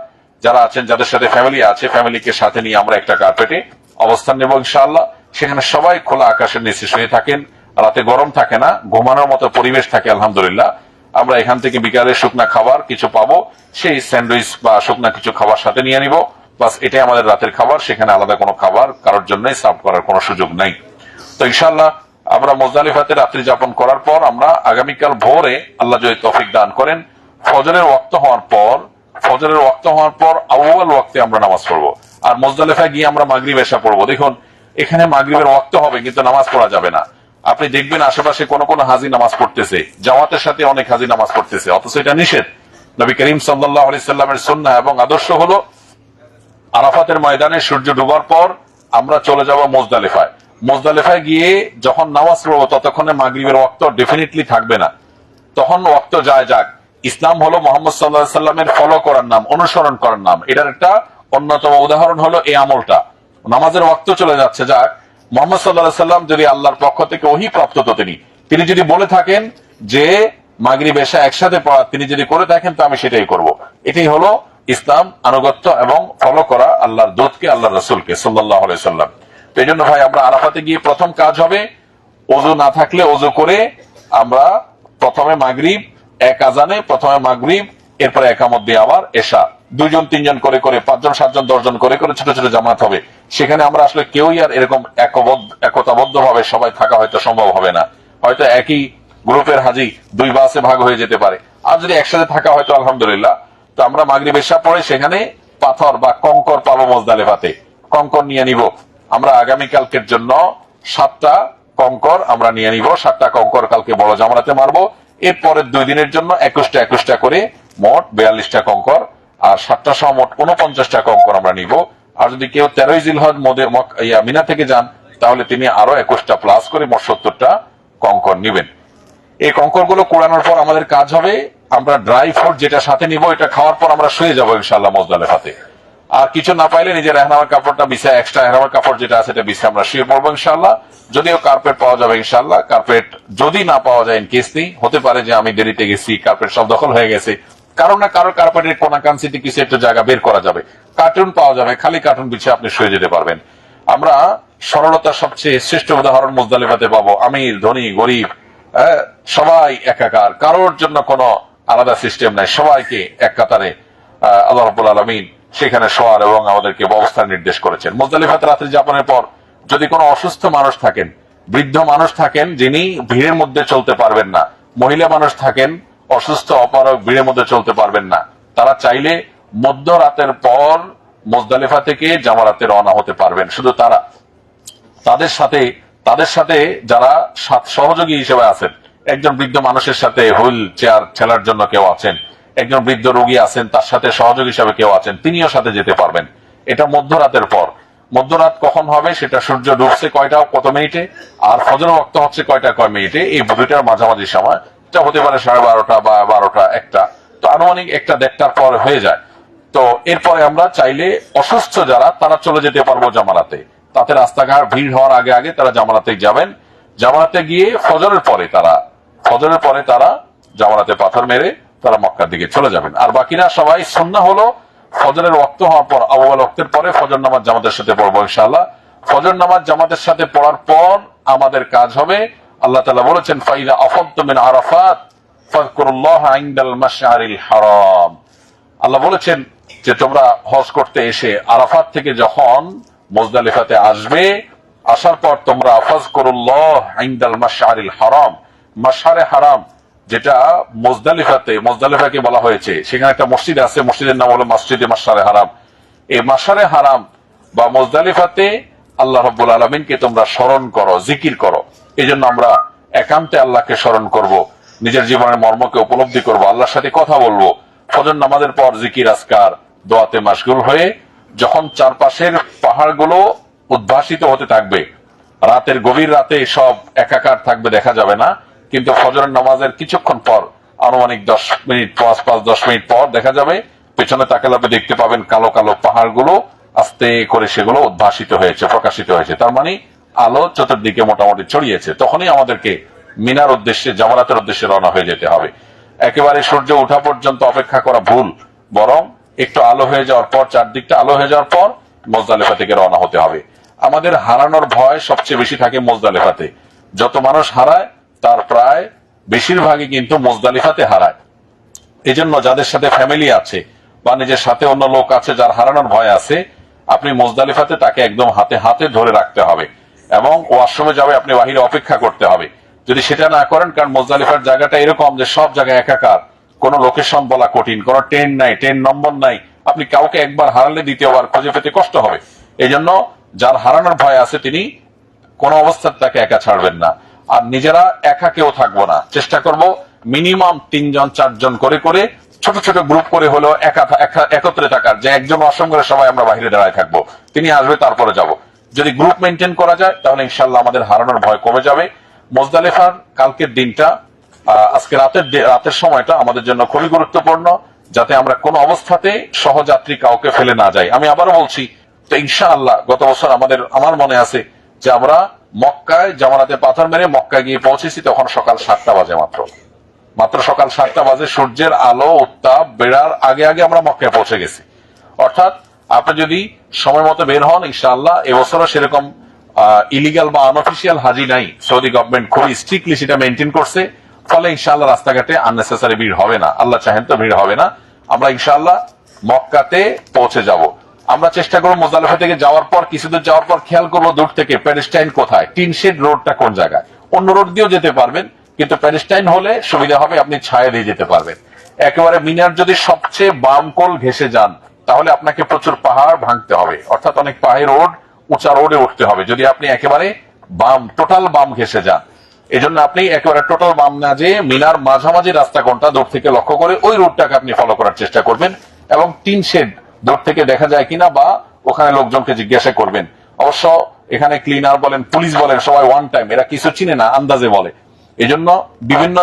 যারা আছেন, যাদের সাথে ফ্যামিলি আছে, ফ্যামিলিকে সাথে নিয়ে আমরা একটা কার্পেটে অবস্থান নেব ইনশাআল্লাহ। সেখানে সবাই খোলা আকাশের নিচে শুয়ে থাকেন, রাতে গরম থাকে না, ঘুমানোর মতো পরিবেশ থাকে আলহামদুলিল্লাহ। আমরা এখান থেকে বিকালে শুকনা খাবার কিছু পাবো, সেই স্যান্ডউইচ বা শুকনা কিছু খাবার সাথে নিয়ে নিব, বাস এটাই আমাদের রাতের খাবার। সেখানে আলাদা কোনো খাবার কারোর জন্যই সার্ভ করার কোনো সুযোগ নাই। তো ইনশাআল্লাহ আমরা মুজদালিফাতে রাত্রি যাপন করার পর আমরা আগামীকাল ভোরে, আল্লাহ যদি তৌফিক দান করেন, ফজরের ওয়াক্ত হওয়ার পর আউয়াল ওয়াক্তে আমরা নামাজ পড়বো। আর মুজদালিফায় গিয়ে আমরা মাগরিব এশা পড়বো। দেখুন, এখানে মাগরিবের ওয়াক্ত হবে কিন্তু নামাজ পড়া যাবে না। আপনি দেখবেন আশেপাশে কোন কোন হাজি নামাজ পড়তেছে, জামাতের সাথে অনেক হাজি নামাজ পড়তেছে, অথচ এটা নিষেধ। নবী করিম সাল্লাল্লাহু আলাইহি সাল্লামের সুন্নাহ এবং আদর্শ হলো আরাফাতের ময়দানে সূর্য ডুবার পর আমরা চলে যাব মুজদালিফায়। মুজদালিফায় গিয়ে যখন নামাজ পড়বো ততক্ষণে মাগরিবের ওয়াক্ত ডেফিনেটলি থাকবে না, তখন ওয়াক্ত যায় যাক। ইসলাম হলো মুহাম্মদ সাল্লাল্লাহু আলাইহি সাল্লামের ফলো করার নাম, অনুসরণ করার নাম। এটার একটা অন্যতম উদাহরণ হলো এই আমলটা। নামাজের ওয়াক্ত চলে যাচ্ছে যাক, মুহাম্মদ সাল্লাল্লাহু আলাইহি সাল্লাম যদি আল্লাহর পক্ষ থেকে ওহী প্রাপ্ত তো তিনি যদি বলে থাকেন যে মাগরিব এশা একসাথে পড়া, তিনি যদি করে থাকেন তো আমি সেটাই করব। এটাই হলো ইসলাম, আনুগত্য এবং ফলো করা আল্লাহর দূতকে, আল্লাহর রাসূলকে সাল্লাল্লাহু আলাইহি সাল্লাম। তো এই জন্য ভাই আমরা আরাফাতে গিয়ে প্রথম কাজ হবে ওযু না থাকলে ওযু করে আমরা প্রথমে মাগরিব, এক আজানে প্রথমে মাগরিব, এরপরে একামত দিয়ে আবার এশা, 2 জন 3 জন করে করে 5 জন 7 জন 10 জন করে করে ছোট ছোট জামাত হবে। সেখানে আমরা আসলে কেউই আর এরকম একতাবদ্ধ ভাবে সবাই থাকা হয়তো সম্ভব হবে না। হয়তো একই গ্রুপের হাজি 2 বাসে ভাগ হয়ে যেতে পারে, আর যদি একসাথে থাকা হয়তো আলহামদুলিল্লাহ। তো আমরা মাগরিব এশা পরে সেখানে পাথর বা কঙ্কর পাবো মুজদালিফাতে, কঙ্কর নিয়ে নিব। আমরা আগামীকালকের জন্য 7টা কঙ্কর আমরা নিয়ে নিব, 7টা কঙ্কর কালকে বড় জামারাতে মারবো। এরপরের 2 দিনের জন্য 21টা করে মোট 42টা কঙ্কর, আর 7টা সহ মোট 49টা কঙ্কর আমরা নিব। আর যদি কেউ 13ই জিলহজ মিনা থেকে যান তাহলে তিনি আরো 21টা প্লাস করে মোট 70টা কঙ্কর নিবেন। এই কঙ্কর গুলো কুড়ানোর পর আমাদের কাজ হবে, আমরা ড্রাই ফ্রুট যেটা সাথে নিব এটা খাওয়ার পর আমরা শুয়ে যাবো ইনশাআল্লাহ মুজদালিফাতে। আর কিছু না পাইলে নিজের এহরামের কাপড়টা বিছায়, এক্সট্রা এহরামের কাপড় যেটা আছে এটা বিছায় আমরা শুয়ে পড়বো ইনশাআল্লাহ। যদিও কার্পেট পাওয়া যাবে ইনশাআল্লাহ, কার্পেট যদি না পাওয়া যায় ইনকেস নেই, হতে পারে যে আমি দেরিতে গেছি, কার্পেট সব দখল হয়ে গেছে, কারো না কারো কার্পেটের কোনাকাঞ্চিতে কিছু একটা জায়গা বের করা যাবে, কার্টুন পাওয়া যাবে, খালি কার্টুন বিছিয়ে আপনি শুয়ে যেতে পারবেন। আমরা সরলতার সবচেয়ে শ্রেষ্ঠ উদাহরণ মুজদালিফাতে পাবো। আমির, ধনী, গরিব, সবাই একাকার, কারোর জন্য কোনো আলাদা সিস্টেম নাই, সবাইকে এক কাতারে আল্লাহ রাব্বুল আলামিন সেখানে শোয়ার এবং আমাদেরকে অবস্থান নির্দেশ করেছেন। মুজদালিফাতে রাত্রি যাপনের পর যদি কোনো অসুস্থ মানুষ থাকেন, বৃদ্ধ মানুষ থাকেন যিনি ভিড়ের মধ্যে চলতে পারবেন না, মহিলা মানুষ থাকেন অসুস্থ অপারগ ভিড়ের মধ্যে চলতে পারবেন না, তারা চাইলে মধ্যরাতের পর মুজদালিফা থেকে জামারাতে রওনা হতে পারবেন। শুধু তারা, তাদের সাথে যারা সহযোগী হিসেবে আছেন, একজন বৃদ্ধ মানুষের সাথে হুইল চেয়ার ঠেলার জন্য কেউ আছেন, একজন বৃদ্ধ রোগী আছেন, তার সাথে সহযোগী হিসেবে কেউ আছেন, তিনিও সাথে যেতে পারবেন। এটা মধ্যরাতের পর। মধ্যরাত কখন হবে সেটা সূর্য ডুবছে কয়টা কত মিনিটে, আর ফজর ওয়াক্ত হচ্ছে কয়টা কয় মিনিটে, এই দুইটার মাঝামাঝি সময়। এটা হতে পারে 12:30 বা 12টা 1টা, তো আনুমানিক 1টা-1.5টার পর হয়ে যায়। তো এরপরে আমরা চাইলে অসুস্থ যারা তারা চলে যেতে পারবো জামারাতে, তাতে রাস্তাঘাট ভিড় হওয়ার আগে আগে তারা জামারাতে যাবেন। জামারাতে গিয়ে ফজরের পরে তারা জামারাতে পাথর মেরে তারা মক্কার দিকে চলে যাবেন। আর বাকিরা সবাই সুন্নাহ হলো ফজরের ওয়াক্ত হওয়ার পর, আউয়াল ওয়াক্তের পরে ফজর নামাজ জামাতের সাথে পড়বো ইনশাআল্লাহ। ফজর নামাজ জামাতের সাথে পড়ার পর আমাদের কাজ হবে, আল্লাহ তাআলা বলেছেন ফাইদা আফাদতুম মিন আরাফাত ফাযকুরুল্লাহ ইনদাল মাশআরিল হারাম। আল্লাহ বলেছেন যে তোমরা হজ করতে এসে আরাফাত থেকে যখন মুজদালিফাতে আসবে, আসার পর তোমরা ফাযকুরুল্লাহ ইনদাল মাশআরিল হারাম, মাশআরে হারাম যেটা মুজদালিফাকে বলা হয়েছে, সেখানে একটা মসজিদ আছে, মসজিদের নাম হলো মসজিদে মাশারে হারাম। এই মাশারে হারাম বা মুজদালিফাতে আল্লাহ রাব্বুল আলামিনকে তোমরা স্মরণ করো, জিকির করো। এই জন্য আমরা একান্তে আল্লাহকে স্মরণ করব, নিজের জীবনের মর্মকে উপলব্ধি করব, আল্লাহর সাথে কথা বলবো। ফজর নামাজের পর জিকির আজকার দোয়াতে মাশগুল হয়ে যখন চারপাশের পাহাড়গুলো উদ্ভাসিত হতে থাকবে, রাতের গভীর রাতে সব একাকার থাকবে, দেখা যাবে না, কিন্তু ফজরের নামাজের কিছুক্ষণ পর, আনুমানিক 5-10 মিনিট পর দেখা যাবে, পেছনে তাকালে আপনি দেখতে পাবেন কালো কালো পাহাড়গুলো আস্তে করে সেগুলো উদ্ভাসিত হয়েছে, প্রকাশিত হয়েছে। তার মানে আলো চতুর্দিকে মোটামুটি ছড়িয়েছে। তখনই আমাদেরকে মিনার উদ্দেশ্যে, জামারাতের উদ্দেশ্যে রওনা হয়ে যেতে হবে। একেবারে সূর্য ওঠা পর্যন্ত অপেক্ষা করা ভুল, বরং একটু আলো হয়ে যাওয়ার পর, চারদিকটা আলো হয়ে যাওয়ার পর মুজদালিফা থেকে রওনা হতে হবে। আমাদের হারানোর ভয় সবচেয়ে বেশি থাকে মুজদালিফাতে। যত মানুষ হারায় তার প্রায় বেশিরভাগই কিন্তু মুজদালিফাতে হারায়। এই জন্য যাদের সাথে ফ্যামিলি আছে বা নিজের সাথে অন্য লোক আছে যার হারানোর ভয় আছে, আপনি মুজদালিফাতে তাকে একদম হাতে হাতে ধরে রাখতে হবে এবং ওয়াশরুমে যাবে আপনি বাহিরে অপেক্ষা করতে হবে। যদি সেটা না করেন, কারণ মুজদালিফার জায়গাটা এরকম যে সব জায়গায় একাকার, কোন লোকেশন বলা কঠিন, কোন ট্রেন নাই, ট্রেন নম্বর নাই, আপনি কাউকে একবার হারালে দ্বিতীয়বার খুঁজে পেতে কষ্ট হবে। এই জন্য যার হারানোর ভয় আছে তিনি কোন অবস্থায় তাকে একা ছাড়বেন না। আর নিজেরা একা কেউ থাকবো না, চেষ্টা করব মিনিমাম 3-4 করে করে ছোট ছোট গ্রুপ করে হলেও একত্রে থাকার, যে একজন অসম করে সবাই আমরা বাহিরে দাঁড়ায় থাকবো, তিনি আসবে তারপরে যাব। যদি গ্রুপ মেনটেন করা যায় তাহলে ইনশাল্লাহ আমাদের হারানোর ভয় কমে যাবে। মুজদালিফার কালকের দিনটা, আজকে রাতের সময়টা আমাদের জন্য খুবই গুরুত্বপূর্ণ, যাতে আমরা কোন অবস্থাতে সহযাত্রী কাউকে ফেলে না যাই। আমি আবারও বলছি, তো ইনশাআল্লাহ গত বছর আমার মনে আছে যে আমরা মক্কায় জামারাতে পাথর মেরে মক্কায় গিয়ে পৌঁছেছি, তখন সকাল 7টা বাজে, মাত্র সকাল 7টা বাজে, সূর্যের আলো উত্তাপ বেড়ার আগে আগে আমরা মক্কায় পৌঁছে গেছি। অর্থাৎ আপনি যদি সময় মতো বের হন, ইনশাআল্লাহ এবছরও সেরকম ইলিগাল বা আনঅফিসিয়াল হাজি নাই। সৌদি গভর্নমেন্ট খুবই স্ট্রিক্টলি সেটা মেনটেন করছে, ফলে ইনশাআল্লাহ রাস্তাঘাটে আননেসেসারি ভিড় হবে না। আল্লাহ চাহেন তো ভিড় হবে না। আমরা ইনশাআল্লাহ মক্কাতে পৌঁছে যাব। আমরা চেষ্টা করবো মুজদালিফা থেকে যাওয়ার পর, কিছুদূর যাওয়ার পর খেয়াল করবো দূর থেকে প্যালেস্টাইন কোথায়, টিনশেড রোডটা কোন জায়গায়। অন্য রোড দিয়েও যেতে পারবেন, কিন্তু প্যালেস্টাইন হলে সুবিধা হবে, আপনি ছায়া দিয়ে যেতে পারবেন। একেবারে মিনার যদি সবচেয়ে বাম কোল ঘেসে যান, তাহলে আপনাকে প্রচুর পাহাড় ভাঙতে হবে, অর্থাৎ অনেক পাহাড়ি রোড, উঁচা রোডে উঠতে হবে যদি আপনি একেবারে টোটাল বাম ঘেসে যান। এজন্য আপনি একেবারে টোটাল বাম না যেয়ে মিনার মাঝামাঝি রাস্তা কোনটা দূর থেকে লক্ষ্য করে ওই রুটটাকে আপনি ফলো করার চেষ্টা করবেন, এবং টিন শেড দূর থেকে দেখা যায় কিনা বা ওখানে লোকজনকে জিজ্ঞাসা করবেন। অবশ্য এখানে ক্লিনার বলেন, পুলিশ বলেন, সবাই ওয়ান টাইম, এরা কিছু চিনে না, আন্দাজে বলে। এজন্য বিভিন্ন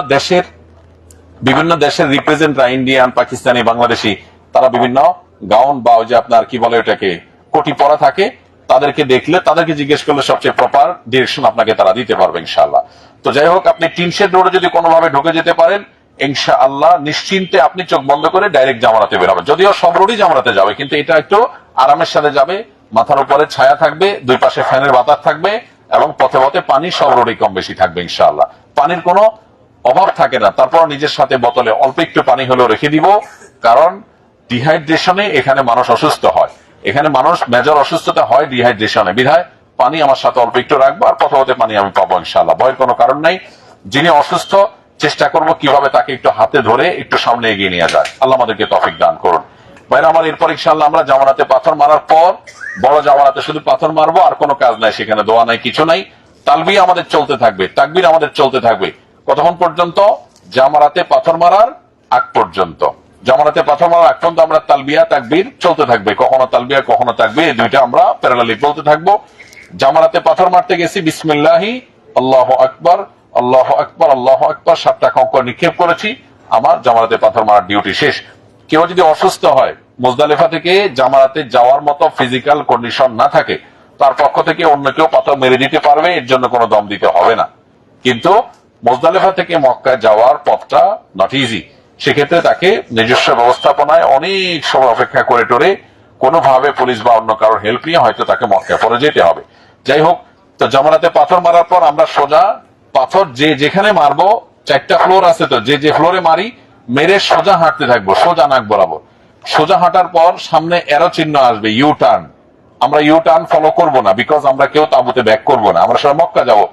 দেশের রিপ্রেজেন্টরা, ইন্ডিয়ান, পাকিস্তানি, বাংলাদেশি, তারা বিভিন্ন গাউন বা ওই যে আপনার কি বলে ওটাকে কোটি পরা থাকে, তাদেরকে দেখলে, তাদেরকে জিজ্ঞেস করলে সবচেয়ে প্রপার ডিরেকশন আপনাকে তারা দিতে পারবে ইনশাআল্লাহ। তো যাই হোক, আপনি টিনশেড রোডে যদি কোনোভাবে ঢুকে যেতে পারেন, ইনশাআল্লাহ নিশ্চিন্তে আপনি চোখ বন্ধ করে ডাইরেক্ট জামারাতে বের হবেন। যদিও সব রোডই জামারাতে যাবে, কিন্তু এটা একটু আরামের সাথে যাবে, মাথার উপরে ছায়া থাকবে, দুই পাশে ফ্যানের বাতাস থাকবে, এবং পথে পথে পানি সব রোডে কম বেশি থাকবে ইনশাআল্লাহ। পানির কোনো অভাব থাকে না। তারপর নিজের সাথে বোতলে অল্প একটু পানি হলেও রেখে দিব, কারণ ডিহাইড্রেশনে এখানে মানুষ অসুস্থ হয়, এখানে মানুষ মেজর অসুস্থতা হয় ডিহাইড্রেশনে। বিধায় পানি আমার সাথে অল্প একটু রাখবো, আর পথে পথে পানি আমি পাবো ইনশাআল্লাহ, ভয়ের কোনো কারণ নাই। যিনি অসুস্থ, চেষ্টা করবো কিভাবে তাকে একটু হাতে ধরে একটু সামনে এগিয়ে নিয়ে যায়। আল্লাহ আমাদেরকে তৌফিক দান করুন। ভাইরা আমার, এরপর ইনশাআল্লাহ আমরা জামারাতে পাথর মারার পর, বড় জামারাতে শুধু পাথর মারবো, আর কোনো কাজ নাই, সেখানে দোয়া নাই, কিছু নাই। তালবিয়া আমাদের চলতে থাকবে, তাকবীর আমাদের চলতে থাকবে। কতক্ষণ পর্যন্ত? জামারাতে পাথর মারার আগ পর্যন্ত। জামারাতে পাথর মারার আগ পর্যন্ত আমরা তালবিয়া তাকবীর চলতে থাকবে, কখনো তালবিয়া কখনো তাকবীর, এই দুইটা আমরা প্যারালালি বলতে থাকবো। জামারাতে পাথর মারতে গেছি, বিসমিল্লাহি আল্লাহু আকবার, আল্লাহু আকবার, আল্লাহু আকবার, 7টা কঙ্কর নিক্ষেপ করেছি, আমার জামারাতে পাথর মারার ডিউটি শেষ। কেউ যদি অসুস্থ হয়, মুজদালিফা থেকে জামারাতে যাওয়ার মতো ফিজিক্যাল কন্ডিশন না থাকে, তার পক্ষ থেকে অন্য কেউ পাথর মেরে দিতে পারবে, এর জন্য কোনো দম দিতে হবে না। কিন্তু মুজদালিফা থেকে মক্কায় যাওয়ার পথটা নট ইজি, সেক্ষেত্রে তাকে নিজস্ব ব্যবস্থাপনায় অনেক সময় অপেক্ষা করে টোরে কোনোভাবে পুলিশ বা অন্য কারোর হেল্প নিয়ে হয়তো তাকে মক্কায় পরে যেতে হবে। যাই হোক, তো জামারাতে পাথর মারার পর আমরা সোজা পাথর যেখানে মারবো, 4টা ফ্লোর আছে, তো যে ফ্লোরে মারি মেরে সোজা হাঁটতে থাকবো, সোজা নাক বরাবর। সোজা হাঁটার পর সামনে এরো চিহ্ন আসবে, ইউ টার্ন। আমরা ইউ টার্ন ফলো করবো না, বিকজ আমরা কেউ তাবুতে ব্যাক করবো না, আমরা সবাই মক্কা যাবো।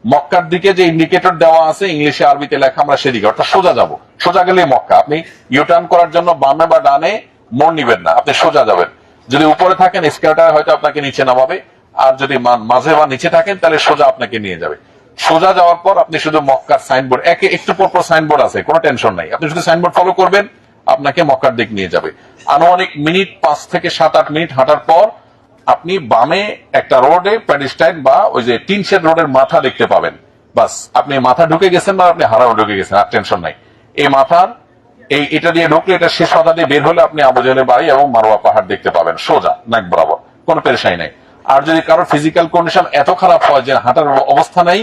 মক্কার দিকে যে ইন্ডিকেটর দেওয়া আছে ইংলিশে আরবিতে লেখা, আমরা সেদিকে অর্থাৎ সোজা যাব। সোজা গেলে মক্কা। আপনি ইউটার্ন করার জন্য বামে বা ডানে মোড় নিবেন না, আপনি সোজা যাবেন। যদি উপরে থাকেন স্কেলটার হয়তো আপনাকে নিচে নামাবে, আর যদি মাঝে বা নিচে থাকেন তাহলে সোজা আপনাকে নিয়ে যাবে। সোজা যাওয়ার পর আপনি শুধু মক্কার সাইনবোর্ড, একটু পর সাইনবোর্ড আছে, কোনো টেনশন নাই, আপনি শুধু সাইনবোর্ড ফলো করবেন, আপনাকে মক্কার দিক নিয়ে যাবে। আনুমানিক মিনিট 5 থেকে 7-8 মিনিট হাঁটার পর আপনি বামে একটা রোডে প্যাডিস্টাইন বা ওই যে টিন শেড রোডের মাথা দেখতে পাবেন। বাস, আপনি মাথা ঢুকে গেছেন বা আপনি হারাও ঢুকে গেছেন, আর টেনশন নাই। এই মাথার এটা দিয়ে ঢুকলে, এটা শেষ মাথা দিয়ে বের হলে আপনি আবু জেহেলের বাড়ি এবং মারোয়া পাহাড় দেখতে পাবেন সোজা নাক বরাবর, কোনো পেরেশানি নাই। আর যদি কারোর ফিজিক্যাল কন্ডিশন এত খারাপ হয় যে হাঁটার অবস্থা নাই,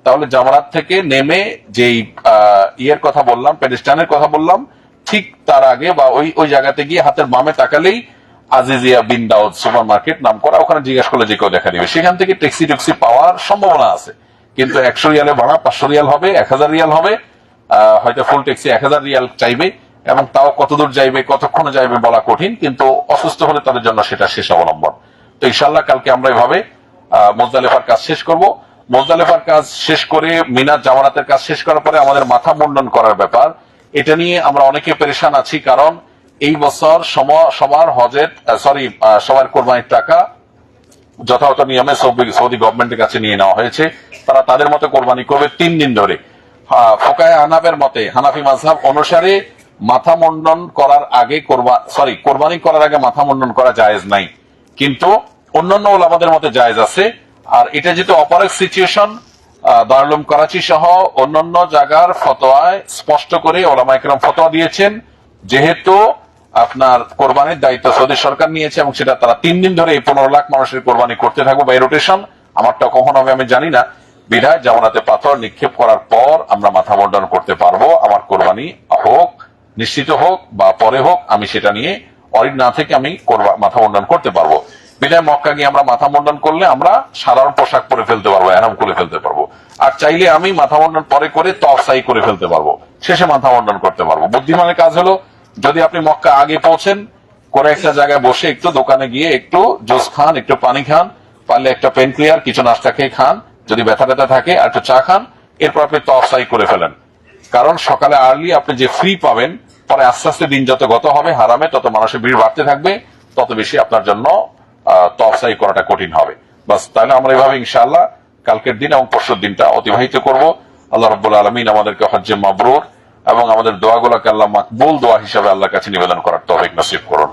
তাহলে জামারাত থেকে নেমে যেই ইয়ের কথা বললাম, পেডিস্টানের কথা বললাম, ঠিক তার আগে বা ওই জায়গাতে গিয়ে হাতের বামে তাকালেই আজিজিয়া বিন দাউদ সুপার মার্কেট নাম করা, ওখানে জিজ্ঞাসা করলে যে কেউ দেখা দিবে। সেখান থেকে ট্যাক্সি ট্যাক্সি পাওয়ার সম্ভাবনা আছে, কিন্তু 100 রিয়ালে ভাড়া, 500 রিয়াল হবে, 1000 রিয়াল হবে, হয়তো ফুল ট্যাক্সি 1000 রিয়াল চাইবে, এবং তাও কতদূর যাইবে কতক্ষণে যাইবে বলা কঠিন, কিন্তু অসুস্থ হলে তাদের জন্য সেটা শেষ অবলম্বন। তো ইনশাল্লাহ কালকে আমরা এভাবে মুজদালিফার কাজ শেষ করব। মুজদালিফার কাজ শেষ করে মিনাত জামারাতের কাজ শেষ করার পরে আমাদের মাথা মুন্ডন করার ব্যাপার, এটা নিয়ে আমরা অনেকে পেরেশান আছি। কারণ এই বছর সবার হজের সবার কোরবানির টাকা যথাযথ নিয়মে সৌদি গভর্নমেন্টের কাছে নিয়ে নেওয়া হয়েছে। তারা তাদের মতো কোরবানি করবে 3 দিন ধরে। ফোকায়ে হানাফের মতে, হানাফি মাযহাব অনুসারে মাথা মুন্ডন করার আগে কোরবানি করার আগে মাথা মুন্ডন করা জায়েজ নাই, কিন্তু অন্যান্য ওলামাদের মতে জায়েজ আছে। আর এটা যেহেতু অপারেক সিচুয়েশন, দারুল করাচি সহ অন্যান্য জায়গার ফতোয়ায় স্পষ্ট করে ওলামায়ে কেরাম ফতোয়া দিয়েছেন, যেহেতু আপনার কোরবানির দায়িত্ব সৌদি সরকার নিয়েছে এবং সেটা তারা 3 দিন ধরে এই 15 লাখ মানুষের কোরবানি করতে থাকবে বাই রোটেশন। আমারটা কখন হবে আমি জানি না, বিধায় জামানাতে পাথর নিক্ষেপ করার পর আমরা মাথা মুন্ডন করতে পারবো। আমার কোরবানি হোক নিশ্চিত হোক বা পরে হোক, আমি সেটা নিয়ে অরিড না থেকে আমি মাথা মুন্ডন করতে পারবো। বিধায় মক্কা গিয়ে আমরা মাথা মুন্ডন করলে আমরা সাধারণ পোশাক পরে ফেলতে পারবো, এহরাম করে ফেলতে পারবো। আর চাইলে আমি মাথা মুন্ডন পরে করে তফসাই করে ফেলতে পারবো, শেষে মাথা মুন্ডন করতে পারবো। বুদ্ধিমানের কাজ হলো, যদি আপনি মক্কা আগে পৌঁছেন, করে একটা জায়গায় বসে একটু দোকানে গিয়ে একটু জুস খান, একটু পানি খান, পারলে একটা পেন ক্লিয়ার কিছু নাস্তা খেয়ে খান, যদি ব্যথা ব্যথা থাকে আর একটু চা খান, এরপর আপনি তফসাই করে ফেলেন। কারণ সকালে আর্লি আপনি যে ফ্রি পাবেন, পরে আস্তে আস্তে দিন যত গত হবে হারামে, তত মানুষের ভিড় বাড়তে থাকবে, তত বেশি আপনার জন্য তফসাই করাটা কঠিন হবে। বাস, তাহলে আমরা এভাবে ইনশাআল্লাহ কালকের দিন এবং পরশুর দিনটা অতিবাহিত করব। আল্লাহ রাব্বুল আলামিন আমাদেরকে হজ্জে মাবরুর এবং আমাদের দোয়াগুলোকে আল্লাহ মাকবুল দোয়া হিসেবে আল্লাহর কাছে নিবেদন করার তৌফিক নসিব করুন।